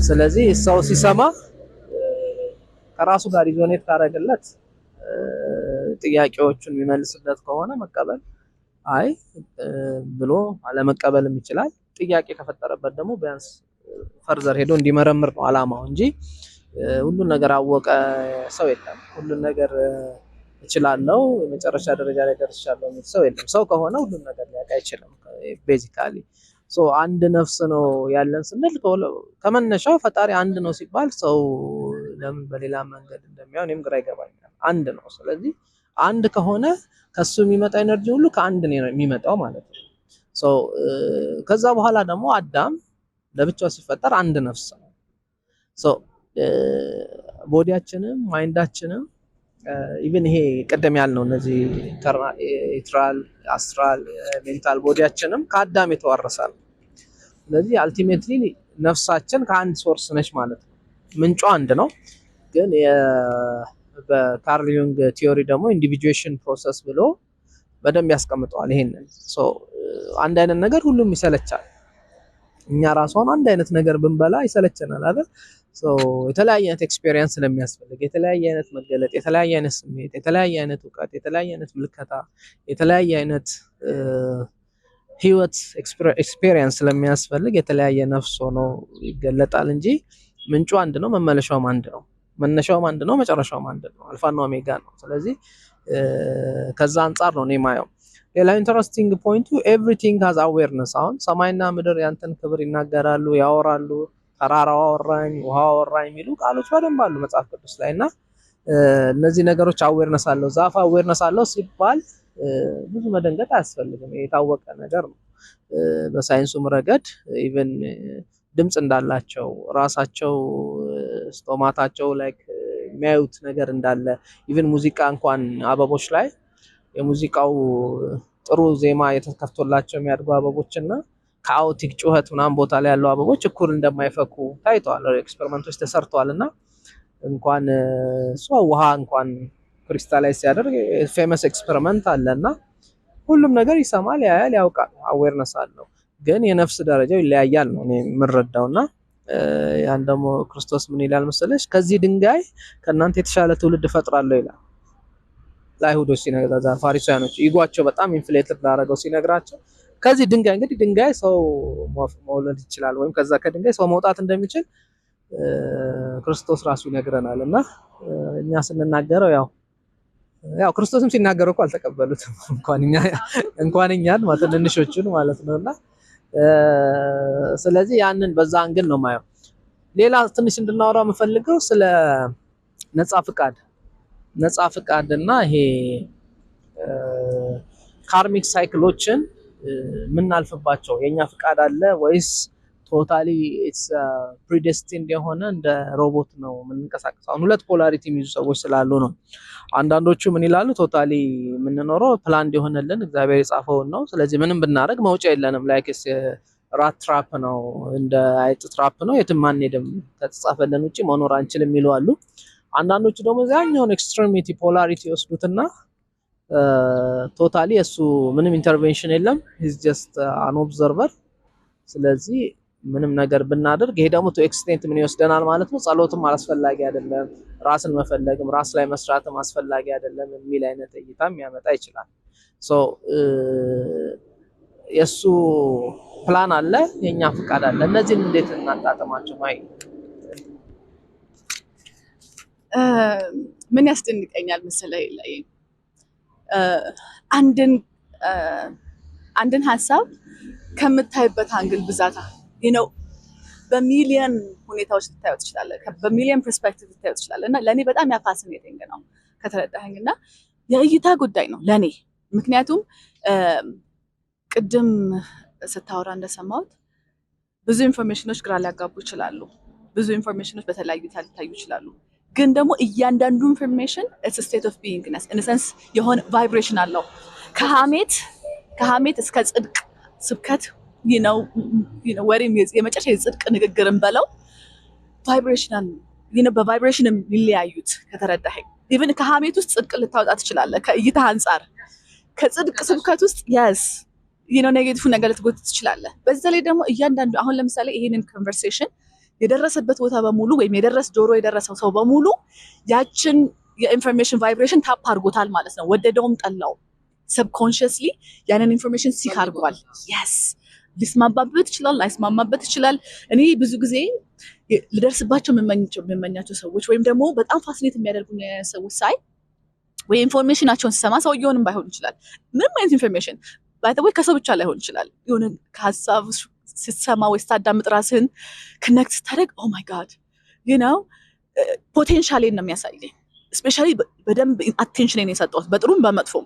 ስለዚህ ሰው ሲሰማ ከራሱ ጋር ሪዞኔት ካደረገለት ጥያቄዎቹን የሚመልስለት ከሆነ መቀበል፣ አይ ብሎ አለመቀበልም ይችላል። ጥያቄ ከፈጠረበት ደግሞ ቢያንስ ፈርዘር ሄዶ እንዲመረምር ነው አላማው እንጂ ሁሉን ነገር አወቀ ሰው የለም። ሁሉን ነገር እችላለሁ የመጨረሻ ደረጃ ላይ ደርሻለሁ የሚል ሰው የለም። ሰው ከሆነ ሁሉን ነገር ሊያውቅ አይችልም። ቤዚካሊ ሶ አንድ ነፍስ ነው ያለን ስንል ከመነሻው ፈጣሪ አንድ ነው ሲባል ሰው ለምን በሌላ መንገድ እንደሚያው እኔም ግራ ይገባኛል። አንድ ነው። ስለዚህ አንድ ከሆነ ከሱ የሚመጣ ኤነርጂ ሁሉ ከአንድ ነው የሚመጣው ማለት ነው። ሶ ከዛ በኋላ ደግሞ አዳም ለብቻው ሲፈጠር አንድ ነፍስ ነው። ሶ ቦዲያችንም ማይንዳችንም ኢቭን ይሄ ቀደም ያልነው እነዚህ ኢትራል፣ አስትራል፣ ሜንታል ቦዲያችንም ከአዳም የተዋረሰ ነው። ስለዚህ አልቲሜትሊ ነፍሳችን ከአንድ ሶርስ ነች ማለት ነው። ምንጯ አንድ ነው። ግን በካርል ዩንግ ቲዮሪ ደግሞ ኢንዲቪጁዌሽን ፕሮሰስ ብሎ በደንብ ያስቀምጠዋል ይሄንን። ሶ አንድ አይነት ነገር ሁሉም ይሰለቻል። እኛ ራሷን አንድ አይነት ነገር ብንበላ ይሰለቸናል አይደል? ሶ የተለያየ አይነት ኤክስፒሪየንስ ስለሚያስፈልግ የተለያየ አይነት መገለጥ፣ የተለያየ አይነት ስሜት፣ የተለያየ አይነት እውቀት፣ የተለያየ አይነት ምልከታ፣ የተለያየ አይነት ህይወት ኤክስፒሪየንስ ስለሚያስፈልግ የተለያየ ነፍስ ሆኖ ይገለጣል እንጂ ምንጩ አንድ ነው፣ መመለሻውም አንድ ነው። መነሻውም አንድ ነው፣ መጨረሻውም አንድ ነው። አልፋና ኦሜጋ ነው። ስለዚህ ከዛ አንፃር ነው እኔ የማየው። ሌላ ኢንተረስቲንግ ፖይንቱ ኤቭሪቲንግ ሃዝ አዌርነስ። አሁን ሰማይና ምድር ያንተን ክብር ይናገራሉ፣ ያወራሉ። ተራራው አወራኝ፣ ውሃው አወራኝ የሚሉ ቃሎች በደንብ አሉ መጽሐፍ ቅዱስ ላይ እና እነዚህ ነገሮች አዌርነስ አለው። ዛፍ አዌርነስ አለው ሲባል ብዙ መደንገጥ አያስፈልግም። የታወቀ ነገር ነው። በሳይንሱም ረገድ ኢቭን ድምጽ እንዳላቸው ራሳቸው ስቶማታቸው ላይክ የሚያዩት ነገር እንዳለ ኢቭን ሙዚቃ እንኳን አበቦች ላይ የሙዚቃው ጥሩ ዜማ የተከፍቶላቸው የሚያድጉ አበቦችና ካኦቲክ ጩኸት ምናምን ቦታ ላይ ያሉ አበቦች እኩል እንደማይፈኩ ታይቷል። ኤክስፐሪመንቶች ተሰርተዋልና እንኳን እሷ ውሃ እንኳን ክሪስታላይዝ ሲያደርግ ፌመስ ኤክስፐሪመንት አለና ሁሉም ነገር ይሰማል፣ ያያል፣ ያውቃል፣ አዌርነስ አለው። ግን የነፍስ ደረጃው ይለያያል ነው እኔ የምረዳውና ያን ደግሞ ክርስቶስ ምን ይላል መሰለሽ? ከዚህ ድንጋይ ከእናንተ የተሻለ ትውልድ እፈጥራለሁ ይላል ለአይሁዶች ሲነግራቸው። ፋሪሳውያኖች ኢጓቸው በጣም ኢንፍሌትድ ላደረገው ሲነግራቸው ከዚህ ድንጋይ እንግዲህ ድንጋይ ሰው መውለድ ይችላል ወይም ከዛ ከድንጋይ ሰው መውጣት እንደሚችል ክርስቶስ ራሱ ይነግረናል። እና እኛ ስንናገረው ያው ክርስቶስም ሲናገረው እኮ አልተቀበሉትም እንኳን እኛን ማለት ትንንሾቹን ማለት ነውና ስለዚህ ያንን በዛ አንግል ነው ማየው። ሌላ ትንሽ እንድናወራ የምፈልገው ስለ ነፃ ፍቃድ እና ይሄ ካርሚክ ሳይክሎችን ምናልፍባቸው የኛ ፍቃድ አለ ወይስ ቶታሊ ኢትስ ፕሪዴስቲንድ የሆነ እንደ ሮቦት ነው የምንንቀሳቀሰው? አሁን ሁለት ፖላሪቲ የሚይዙ ሰዎች ስላሉ ነው። አንዳንዶቹ ምን ይላሉ? ቶታሊ የምንኖረው ፕላንድ የሆነልን እግዚአብሔር የጻፈውን ነው። ስለዚህ ምንም ብናደርግ መውጫ የለንም። ላይክስ ራት ትራፕ ነው፣ እንደ አይጥ ትራፕ ነው፣ የትም አንሄድም፣ ከተጻፈልን ውጪ መኖር አንችልም የሚሉ አሉ። አንዳንዶቹ ደግሞ ዛኛውን ኤክስትሪሚቲ ፖላሪቲ ወስዱትና ቶታሊ እሱ ምንም ኢንተርቬንሽን የለም፣ ሂዝ ጀስት አን ኦብዘርቨር። ስለዚህ ምንም ነገር ብናደርግ ይሄ ደግሞ ቱ ኤክስቴንት ምን ይወስደናል ማለት ነው። ጸሎትም አስፈላጊ አይደለም፣ ራስን መፈለግም ራስ ላይ መስራትም አስፈላጊ አይደለም የሚል አይነት እይታም ያመጣ ይችላል። ሶ የሱ ፕላን አለ፣ የኛ ፍቃድ አለ። እነዚህን እንዴት እናጣጥማቸው? ማይ ምን ያስደንቀኛል መሰለህ ላይ አንድን ሀሳብ ከምታይበት አንግል ብዛታ በሚሊየን ሁኔታዎች ልታየው ትችላለህ፣ በሚሊየን ፐርስፔክቲቭ ልታየው ትችላለህ። እና ለእኔ በጣም ያፋሲኔቲንግ ነው ከተረዳኸኝ። እና የእይታ ጉዳይ ነው ለእኔ። ምክንያቱም ቅድም ስታወራ እንደሰማሁት ብዙ ኢንፎርሜሽኖች ግራ ሊያጋቡ ይችላሉ፣ ብዙ ኢንፎርሜሽኖች በተለያዩ ሊታዩ ይችላሉ። ግን ደግሞ እያንዳንዱ ኢንፎርሜሽን ኢትስ ስቴት ኦፍ ቢይንግነስ ኢን ሴንስ የሆነ ቫይብሬሽን አለው። ከሐሜት እስከ ጽድቅ ስብከት ወሬም የመጨረሻ የጽድቅ ንግግርን በለው ቫይብሬሽናል በቫይብሬሽን የሚለያዩት ከተረዳኸኝ ኢቭን ከሐሜት ውስጥ ጽድቅ ልታወጣ ትችላለህ ከእይታ አንጻር ከጽድቅ ስብከት ውስጥ ኔጌቲቭ ነገር ልትጎትት ትችላለህ በዛ ላይ ደግሞ እያንዳንዱ አሁን ለምሳሌ ይሄንን ኮንቨርሴሽን የደረሰበት ቦታ በሙሉ ወይም ጆሮ የደረሰው ሰው በሙሉ ያችን የኢንፎርሜሽን ቫይብሬሽን ታፕ አድርጎታል ማለት ነው ወደደውም ጠላው ሰብኮንሽስሊ ያንን ኢንፎርሜሽን ሲክ አድርጓል yes ሊስማማበት ይችላል ላይስማማበት ይችላል እኔ ብዙ ጊዜ ልደርስባቸው የምመኛቸው ሰዎች ወይም ደግሞ በጣም ፋሲኔት የሚያደርጉኝ ሰዎች ሳይ ወይ ኢንፎርሜሽናቸውን ሲሰማ ሰውየውንም ባይሆን ይችላል ምንም አይነት ኢንፎርሜሽን ባይተወይ ከሰው ብቻ ላይሆን ይችላል የሆነ ከሀሳብ ስትሰማ ወይ ስታዳምጥ ራስህን ኮኔክት ስታደርግ ኦ ማይ ጋድ ፖቴንሻሌን ነው የሚያሳየኝ ስፔሻሊ በደንብ አቴንሽንን የሰጠሁት በጥሩም በመጥፎም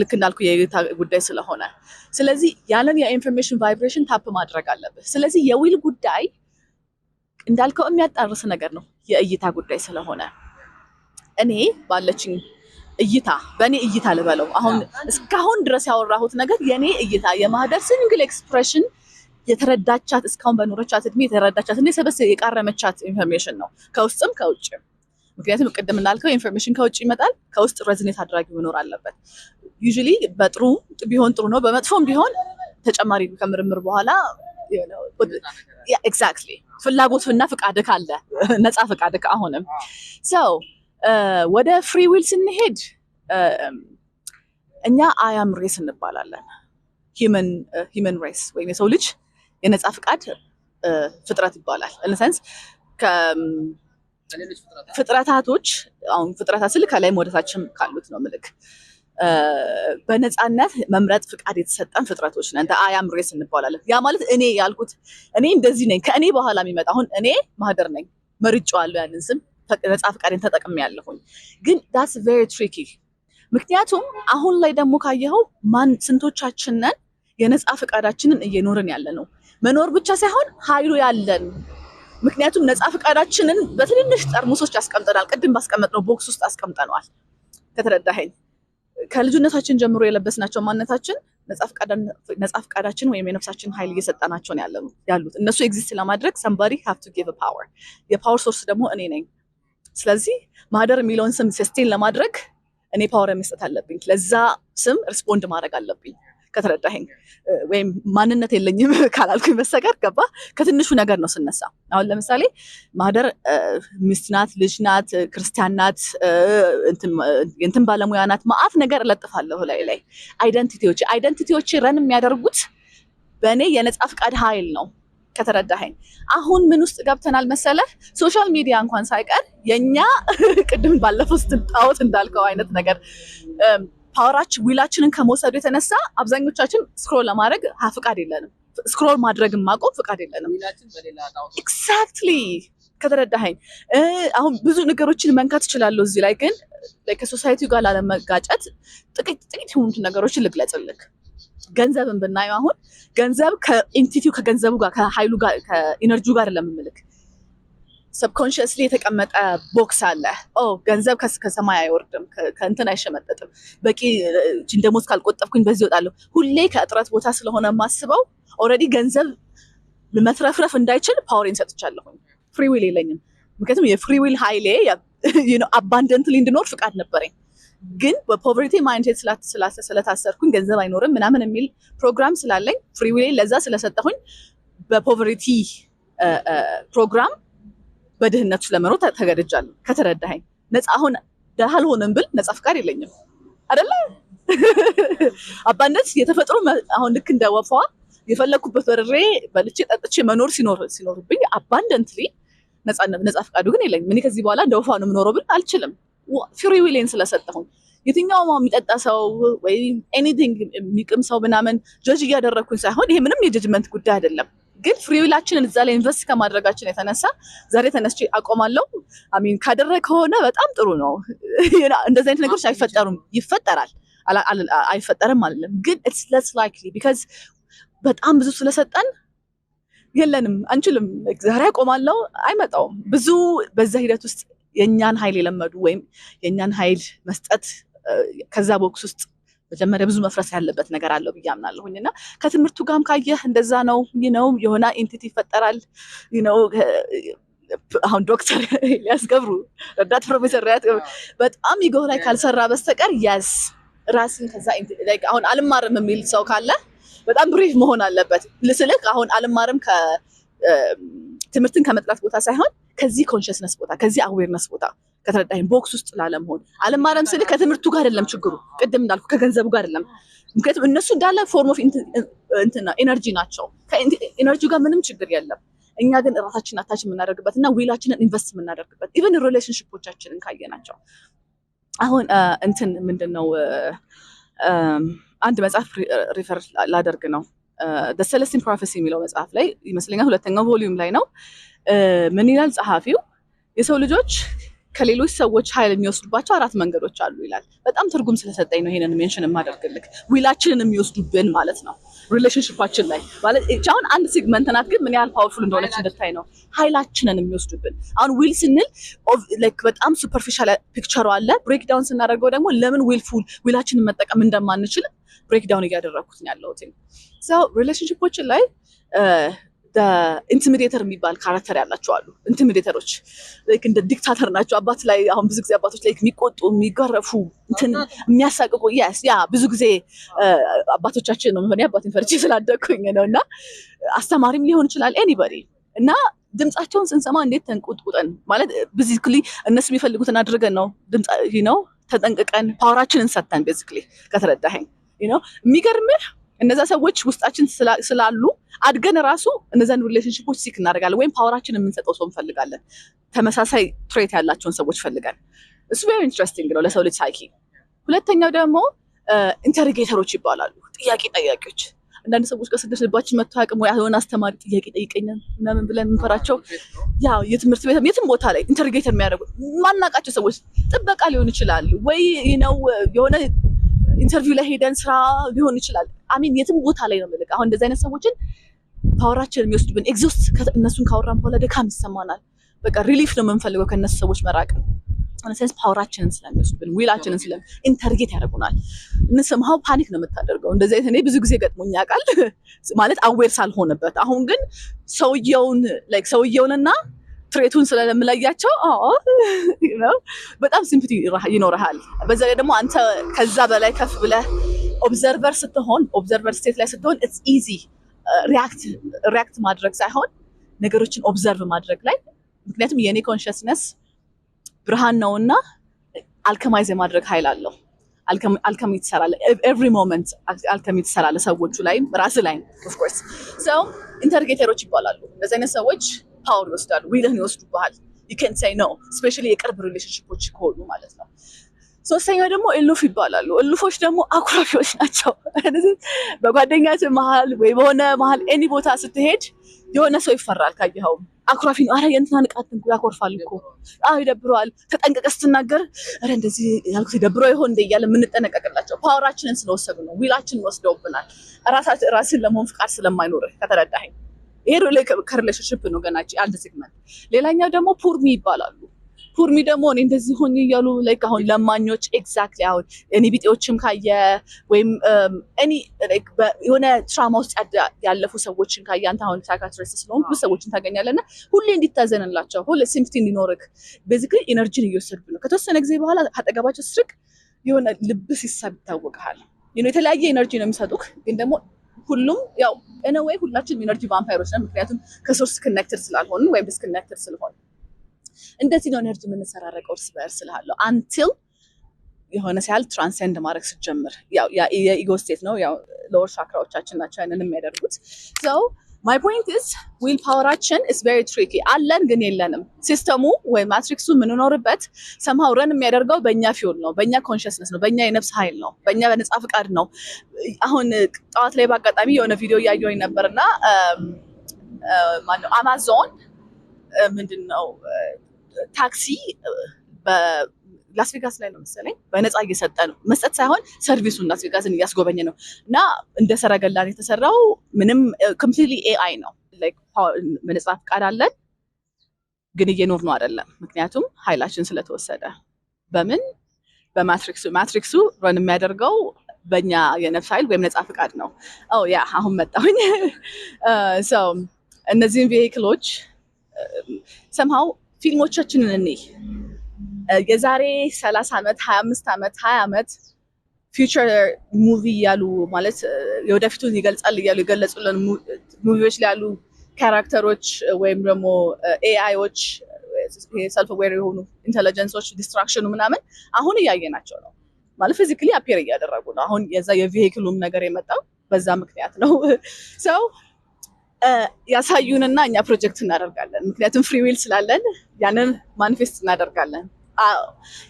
ልክ እንዳልኩ የእይታ ጉዳይ ስለሆነ ስለዚህ ያንን የኢንፎርሜሽን ቫይብሬሽን ታፕ ማድረግ አለብህ ስለዚህ የዊል ጉዳይ እንዳልከው የሚያጣርስ ነገር ነው የእይታ ጉዳይ ስለሆነ እኔ ባለችኝ እይታ በእኔ እይታ ልበለው አሁን እስካሁን ድረስ ያወራሁት ነገር የኔ እይታ የማህደር ሲንግል ኤክስፕሬሽን የተረዳቻት እስካሁን በኖረቻት እድሜ የተረዳቻት እና የቃረመቻት ኢንፎርሜሽን ነው ከውስጥም ከውጭም ምክንያቱም ቅድም እንዳልከው ኢንፎርሜሽን ከውጭ ይመጣል ከውስጥ ሬዝኔት አድራጊ መኖር አለበት ዩዥሊ በጥሩ ቢሆን ጥሩ ነው በመጥፎም ቢሆን ተጨማሪ ከምርምር በኋላ ኤግዛክትሊ ፍላጎትና ፍቃድህ ካለ ነፃ ፍቃድህ አሁንም ወደ ፍሪ ዊል ስንሄድ እኛ አያም ሬስ እንባላለን ሂመን ሬስ ወይም የሰው ልጅ የነፃ ፍቃድ ፍጥረት ይባላል ኢንሰንስ ፍጥረታቶች አሁን ፍጥረታት ስል ከላይም ወደታችም ካሉት ነው ምልክ በነፃነት መምረጥ ፍቃድ የተሰጠን ፍጥረቶች ነን አያም ሬስ እንባላለን ያ ማለት እኔ ያልኩት እኔ እንደዚህ ነኝ ከእኔ በኋላ የሚመጣ አሁን እኔ ማህደር ነኝ መርጬዋለሁ ያንን ስም ነፃ ፍቃድን ተጠቅሜያለሁኝ ግን that's very tricky ምክንያቱም አሁን ላይ ደግሞ ካየኸው ስንቶቻችን ነን የነፃ ፍቃዳችንን እየኖርን ያለ ነው መኖር ብቻ ሳይሆን ኃይሉ ያለን ምክንያቱም ነፃ ፍቃዳችንን በትንንሽ ጠርሙሶች አስቀምጠናል ቅድም ባስቀመጥነው ቦክስ ውስጥ አስቀምጠናል ከተረዳኸኝ ከልጅነታችን ጀምሮ የለበስናቸው ማንነታችን ነፃ ፍቃዳችን ወይም የነፍሳችን ኃይል እየሰጠናቸው ነው ያሉት እነሱ ኤግዚስት ለማድረግ somebody have to give a power የፓወር ሶርስ ደግሞ እኔ ነኝ ስለዚህ ማህደር የሚለውን ስም ሰስቴን ለማድረግ እኔ ፓወር መስጠት አለብኝ ለዛ ስም ሪስፖንድ ማድረግ አለብኝ ከተረዳኸኝ ወይም ማንነት የለኝም ካላልኩኝ በስተቀር ገባ ከትንሹ ነገር ነው ስነሳ አሁን ለምሳሌ ማህደር ሚስት ናት ልጅ ናት ክርስቲያን ናት እንትን ባለሙያ ናት ማአት ነገር እለጥፋለሁ ላይ አይደንቲቲዎች ረን የሚያደርጉት በእኔ የነፃ ፍቃድ ኃይል ነው ከተረዳኸኝ አሁን ምን ውስጥ ገብተናል መሰለህ ሶሻል ሚዲያ እንኳን ሳይቀር የኛ ቅድም ባለፈው ስትጣውት እንዳልከው አይነት ነገር ፓወራችን ዊላችንን ከመውሰዱ የተነሳ አብዛኞቻችን ስክሮል ለማድረግ ፍቃድ የለንም ስክሮል ማድረግ ማቆም ፍቃድ የለንም ኤግዛክትሊ ከተረዳኸኝ አሁን ብዙ ነገሮችን መንካት እችላለሁ እዚህ ላይ ግን ከሶሳይቲው ጋር ላለመጋጨት ጥቂት የሆኑት ነገሮችን ልግለጽልክ ገንዘብን ብናየው አሁን ገንዘብ ከኢንቲቲው ከገንዘቡ ጋር ከኃይሉ ጋር ከኢነርጂው ጋር ለምምልክ ሰብኮንሽስሊ የተቀመጠ ቦክስ አለ ገንዘብ ከሰማይ አይወርድም ከእንትን አይሸመጠጥም በቂ ደሞዝ ካልቆጠብኩኝ በዚህ እወጣለሁ ሁሌ ከእጥረት ቦታ ስለሆነ የማስበው ኦልሬዲ ገንዘብ መትረፍረፍ እንዳይችል ፓወሬን ሰጥቻለሁኝ ፍሪ ዊል የለኝም ምክንያቱም የፍሪ ዊል ኃይሌ አባንደንትሊ እንድኖር ፍቃድ ነበረኝ ግን በፖቨርቲ ማይንድሴት ስለታሰርኩኝ ገንዘብ አይኖርም ምናምን የሚል ፕሮግራም ስላለኝ ፍሪ ዊል ለዛ ስለሰጠሁኝ በፖቨርቲ ፕሮግራም በድህነት ለመኖር ተገደጃለሁ ከተረዳኸኝ ነፃ አሁን ደሃ አልሆንም ብል ነፃ ፍቃድ የለኝም አይደለ አባንደንት የተፈጥሮ አሁን ልክ እንደ ወፏ የፈለኩበት በርሬ በልቼ ጠጥቼ መኖር ሲኖርብኝ አባንደንትሊ ነፃ ፍቃዱ ግን የለኝም እኔ ከዚህ በኋላ እንደ ወፏ ነው የምኖረው ብል አልችልም ፍሪ ዊሌን ስለሰጠሁኝ የትኛውም የሚጠጣ ሰው ወይ ኤኒቲንግ የሚቅም ሰው ምናምን ጀጅ እያደረግኩኝ ሳይሆን ይሄ ምንም የጀጅመንት ጉዳይ አይደለም ግን ፍሪ ዊላችንን እዛ ላይ ኢንቨስት ከማድረጋችን የተነሳ ዛሬ ተነስቼ አቆማለሁ አሚን ካደረግ ከሆነ በጣም ጥሩ ነው እንደዚህ አይነት ነገሮች አይፈጠሩም ይፈጠራል አይፈጠርም አይደለም ግን it's less likely because በጣም ብዙ ስለሰጠን የለንም አንችልም ዛሬ አቆማለሁ አይመጣውም ብዙ በዛ ሂደት ውስጥ የኛን ኃይል የለመዱ ወይም የኛን ኃይል መስጠት ከዛ ቦክስ ውስጥ መጀመሪያ ብዙ መፍረስ ያለበት ነገር አለው ብዬ አምናለሁኝና ከትምህርቱ ጋርም ካየህ እንደዛ ነው የሆነ ኤንቲቲ ይፈጠራል አሁን ዶክተር ሊያስገብሩ ረዳት ፕሮፌሰር በጣም ይገው ላይ ካልሰራ በስተቀር ያስ ራስን ከዛ ላይክ አሁን አልማርም የሚል ሰው ካለ በጣም ብሪፍ መሆን አለበት ለስልክ አሁን አልማርም ትምህርትን ከመጥላት ቦታ ሳይሆን ከዚህ ኮንሽስነስ ቦታ ከዚህ አዌርነስ ቦታ ከተረዳኝ ቦክስ ውስጥ ላለመሆን አልማርም ስልክ ከትምህርቱ ጋር አይደለም ችግሩ ቅድም እንዳልኩ ከገንዘቡ ጋር አይደለም ምክንያቱም እነሱ እንዳለ ፎርም ኦፍ ኢነርጂ ናቸው ከኢነርጂ ጋር ምንም ችግር የለም እኛ ግን ራሳችንን አታች የምናደርግበትና ዊላችንን ኢንቨስት የምናደርግበት ኢቨን ሪሌሽንሺፖቻችንን ካየናቸው አሁን ምንድነው አንድ መጽሐፍ ሪፈር ላደርግ ነው the Celestine Prophecy የሚለው መጽሐፍ ላይ ይመስለኛል ሁለተኛው ቮሊዩም ላይ ነው ምን ይላል ጸሐፊው የሰው ልጆች ከሌሎች ሰዎች ኃይል የሚወስዱባቸው 4 መንገዶች አሉ ይላል በጣም ትርጉም ስለሰጠኝ ነው ይሄንን ሜንሽን የማደርግልክ ዊላችንን የሚወስዱብን ማለት ነው ሪሌሽንሺፓችን ላይ ማለት አሁን አንድ ሴግመንት ናት ግን ምን ያህል ፓወርፉል እንደሆነች እንድታይ ነው ኃይላችንን የሚወስዱብን አሁን ዊል ስንል ላይክ በጣም ሱፐርፊሻል ፒክቸሩ አለ ብሬክ ዳውን ስናደርገው ደግሞ ለምን ዊላችንን መጠቀም እንደማንችል ብሬክ ዳውን እያደረኩት ያለሁት so ሪሌሽንሺፖችን ላይ ኢንቲሚዴተር የሚባል ካራክተር ያላቸው አሉ ኢንቲሚዴተሮች ላይክ እንደ ዲክታተር ናቸው አባት ላይ አሁን ብዙ ጊዜ አባቶች ላይ የሚቆጡ የሚገረፉ የሚያሳቅቁ ያ ብዙ ጊዜ አባቶቻችን ነው ምን አባቴን ፈርቼ ስላደኩኝ ነውና አስተማሪም ሊሆን ይችላል ኤኒባዲ እና ድምጻቸውን ስንሰማ እንዴት ተንቁጥቁጠን ማለት ቤዚክሊ እነሱ የሚፈልጉትን አድርገን ነው ድምጽ ተጠንቅቀን ፓወራችንን ሰጥተን ቤዚክሊ ከተረዳኸኝ የሚገርምህ እነዛ ሰዎች ውስጣችን ስላሉ አድገን ራሱ እነዛን ሪሌሽንሺፖች ሲክ እናደርጋለን ወይም ፓወራችንን የምንሰጠው ሰው እንፈልጋለን ተመሳሳይ ትሬት ያላቸውን ሰዎች ፈልጋለን እሱ very interesting ነው ለሰው ልጅ ሳይኪ ሁለተኛው ደግሞ ኢንተርጌተሮች ይባላሉ ጥያቄ ጠያቂዎች አንዳንድ ሰዎች ከስደት ልባችን መጥቶ ያቅሙ ያሆነ አስተማሪ ጥያቄ ጠይቀኛል ምናምን ብለን እንፈራቸው ያው የትምህርት ቤት የትም ቦታ ላይ ኢንተርጌተር የሚያደርጉ ማናቃቸው ሰዎች ጥበቃ ሊሆን ይችላል ወይ የሆነ ኢንተርቪው ላይ ሄደን ስራ ሊሆን ይችላል አሚን የትም ቦታ ላይ ነው ማለት አሁን እንደዚህ አይነት ሰዎችን ፓወራችንን የሚወስዱብን ኤግዞስት እነሱን ካወራን በኋላ ደካም ይሰማናል በቃ ሪሊፍ ነው የምንፈልገው ከነሱ ሰዎች መራቅ አንሰንስ ፓወራችንን ስለሚወስዱብን ዊላችንን ኢንተርጌት ያደርጉናል እንሰማው ፓኒክ ነው የምታደርገው እንደዚህ አይነት እኔ ብዙ ጊዜ ገጥሞኝ ያውቃል ማለት አዌር ሳልሆንበት አሁን ግን ሰውየውንና ትሬቱን ስለምለያቸው በጣም ሲምፕቲ ይኖርሃል በዛ ላይ ደግሞ አንተ ከዛ በላይ ከፍ ብለህ ኦብዘርቨር ስቴት ላይ ስትሆን it's easy ሪያክት ማድረግ ሳይሆን ነገሮችን ኦብዘርቭ ማድረግ ላይ ምክንያቱም የኔ ኮንሽስነስ ብርሃን ነውና አልከማይዝ የማድረግ ኃይል አለው አልከሚ ትሰራለ every moment አልከሚ ትሰራለ ሰዎቹ ላይ ራስ ላይ of course so ኢንተርጌተሮች ይባላሉ እንደዚህ አይነት ሰዎች ፓወር ይወስዳሉ ዊልህን ይወስዱብሃል you can say no especially የቅርብ ሪሌሽንሺፖች ከሆኑ ማለት ነው ሶስተኛው ደግሞ እልፍ ይባላሉ እልፎች ደግሞ አኩራፊዎች ናቸው በጓደኛት መሃል ወይ በሆነ መሃል ኤኒ ቦታ ስትሄድ የሆነ ሰው ይፈራል ካየኸው አኩራፊ ነው አረ የእንትና ንቃትንኩ ያኮርፋል እኮ ይደብረዋል ተጠንቀቀስ ትናገር አረ እንደዚህ ያልኩት ይደብረው ይሆን እንደያለ የምንጠነቀቅላቸው ፓወራችንን ስለወሰዱ ነው ዊላችንን ወስደውብናል ራስን ለመሆን ፍቃድ ስለማይኖር ከተረዳኸኝ ይሄ ከሪሌሽንሺፕ ነው ገናጭ አንድ ሴግመንት ሌላኛው ደግሞ ፑርሚ ይባላሉ ፑርሚ ደግሞ እኔ እንደዚህ ሆኜ እያሉ ላይክ አሁን ለማኞች ኤግዛክትሊ አሁን እኔ ቢጤዎችም ካየ ወይም እኔ ላይክ የሆነ ትራውማ ውስጥ ያለፉ ሰዎችን ካየ አንተ አሁን ሳይካትሪስት ስለሆንክ ብዙ ሰዎችን ታገኛለና ሁሌ እንዲታዘንላቸው ሁሌ ሲምፕቲ እንዲኖርክ ቤዚክሊ ኢነርጂን እየወሰድብ ነው ከተወሰነ ጊዜ በኋላ አጠገባቸው ስርቅ የሆነ ልብ ሲሳብ ይታወቃል የተለያየ ኢነርጂ ነው የሚሰጡክ ግን ደግሞ ሁሉም ያው ኤኒዌይ ሁላችንም ኢነርጂ ቫምፓየሮች ነን ምክንያቱም ከሶርስ ኮኔክትድ ስላልሆን ወይም ዲስኮኔክትድ ስለሆን እንደዚህ ነው ኢነርጂ የምንሰራረቀው እርስ በእርስ ስላለው አንቲል የሆነ ሲያል ትራንሴንድ ማድረግ ስትጀምር ያው የኢጎ ስቴት ነው ያው ሎወር ቻክራዎቻችን ናቸው ያንን የሚያደርጉት so my point is will ፓወራችን is very tricky አለን ግን የለንም ሲስተሙ ወይ ማትሪክሱ የምንኖርበት somehow run የሚያደርገው በእኛ ፊውል ነው በእኛ ኮንሽስነስ ነው በእኛ የነፍስ ኃይል ነው በእኛ በነፃ ፍቃድ ነው አሁን ጠዋት ላይ በአጋጣሚ የሆነ ቪዲዮ እያየሁኝ ነበርና ማነው አማዞን ምንድነው ታክሲ በላስ ቬጋስ ላይ ነው መሰለኝ በነፃ እየሰጠ ነው መስጠት ሳይሆን ሰርቪሱን ላስ ቬጋስን እያስጎበኘ ነው እና እንደ ሰረገላ የተሰራው ምንም ኮምፕሊትሊ ኤአይ ነው ላይክ በነፃ ፍቃድ አለን ግን እየኖር ነው አይደለም ምክንያቱም ኃይላችን ስለተወሰደ በማትሪክሱ ረን የሚያደርገው በእኛ የነፍስ ኃይል ወይም ነፃ ፍቃድ ነው። ያ አሁን መጣሁኝ። እነዚህን ቬሂክሎች ሰምሃው ፊልሞቻችንን እኔ የዛሬ 30 ዓመት 25 ዓመት 20 ዓመት ፊውቸር ሙቪ ያሉ ማለት የወደፊቱን ይገልጻል እያሉ የገለጹልን ሙቪዎች ላይ ያሉ ካራክተሮች ወይም ደግሞ ኤአይዎች ሰልፍ ዌር የሆኑ ኢንተለጀንሶች ዲስትራክሽኑ ምናምን አሁን እያየናቸው ነው ማለት ፊዚካሊ አፒር እያደረጉ ነው። አሁን የዛ የቬሂክሉም ነገር የመጣው በዛ ምክንያት ነው። ሰው ያሳዩንና እኛ ፕሮጀክት እናደርጋለን። ምክንያቱም ፍሪ ዊል ስላለን ያንን ማኒፌስት እናደርጋለን።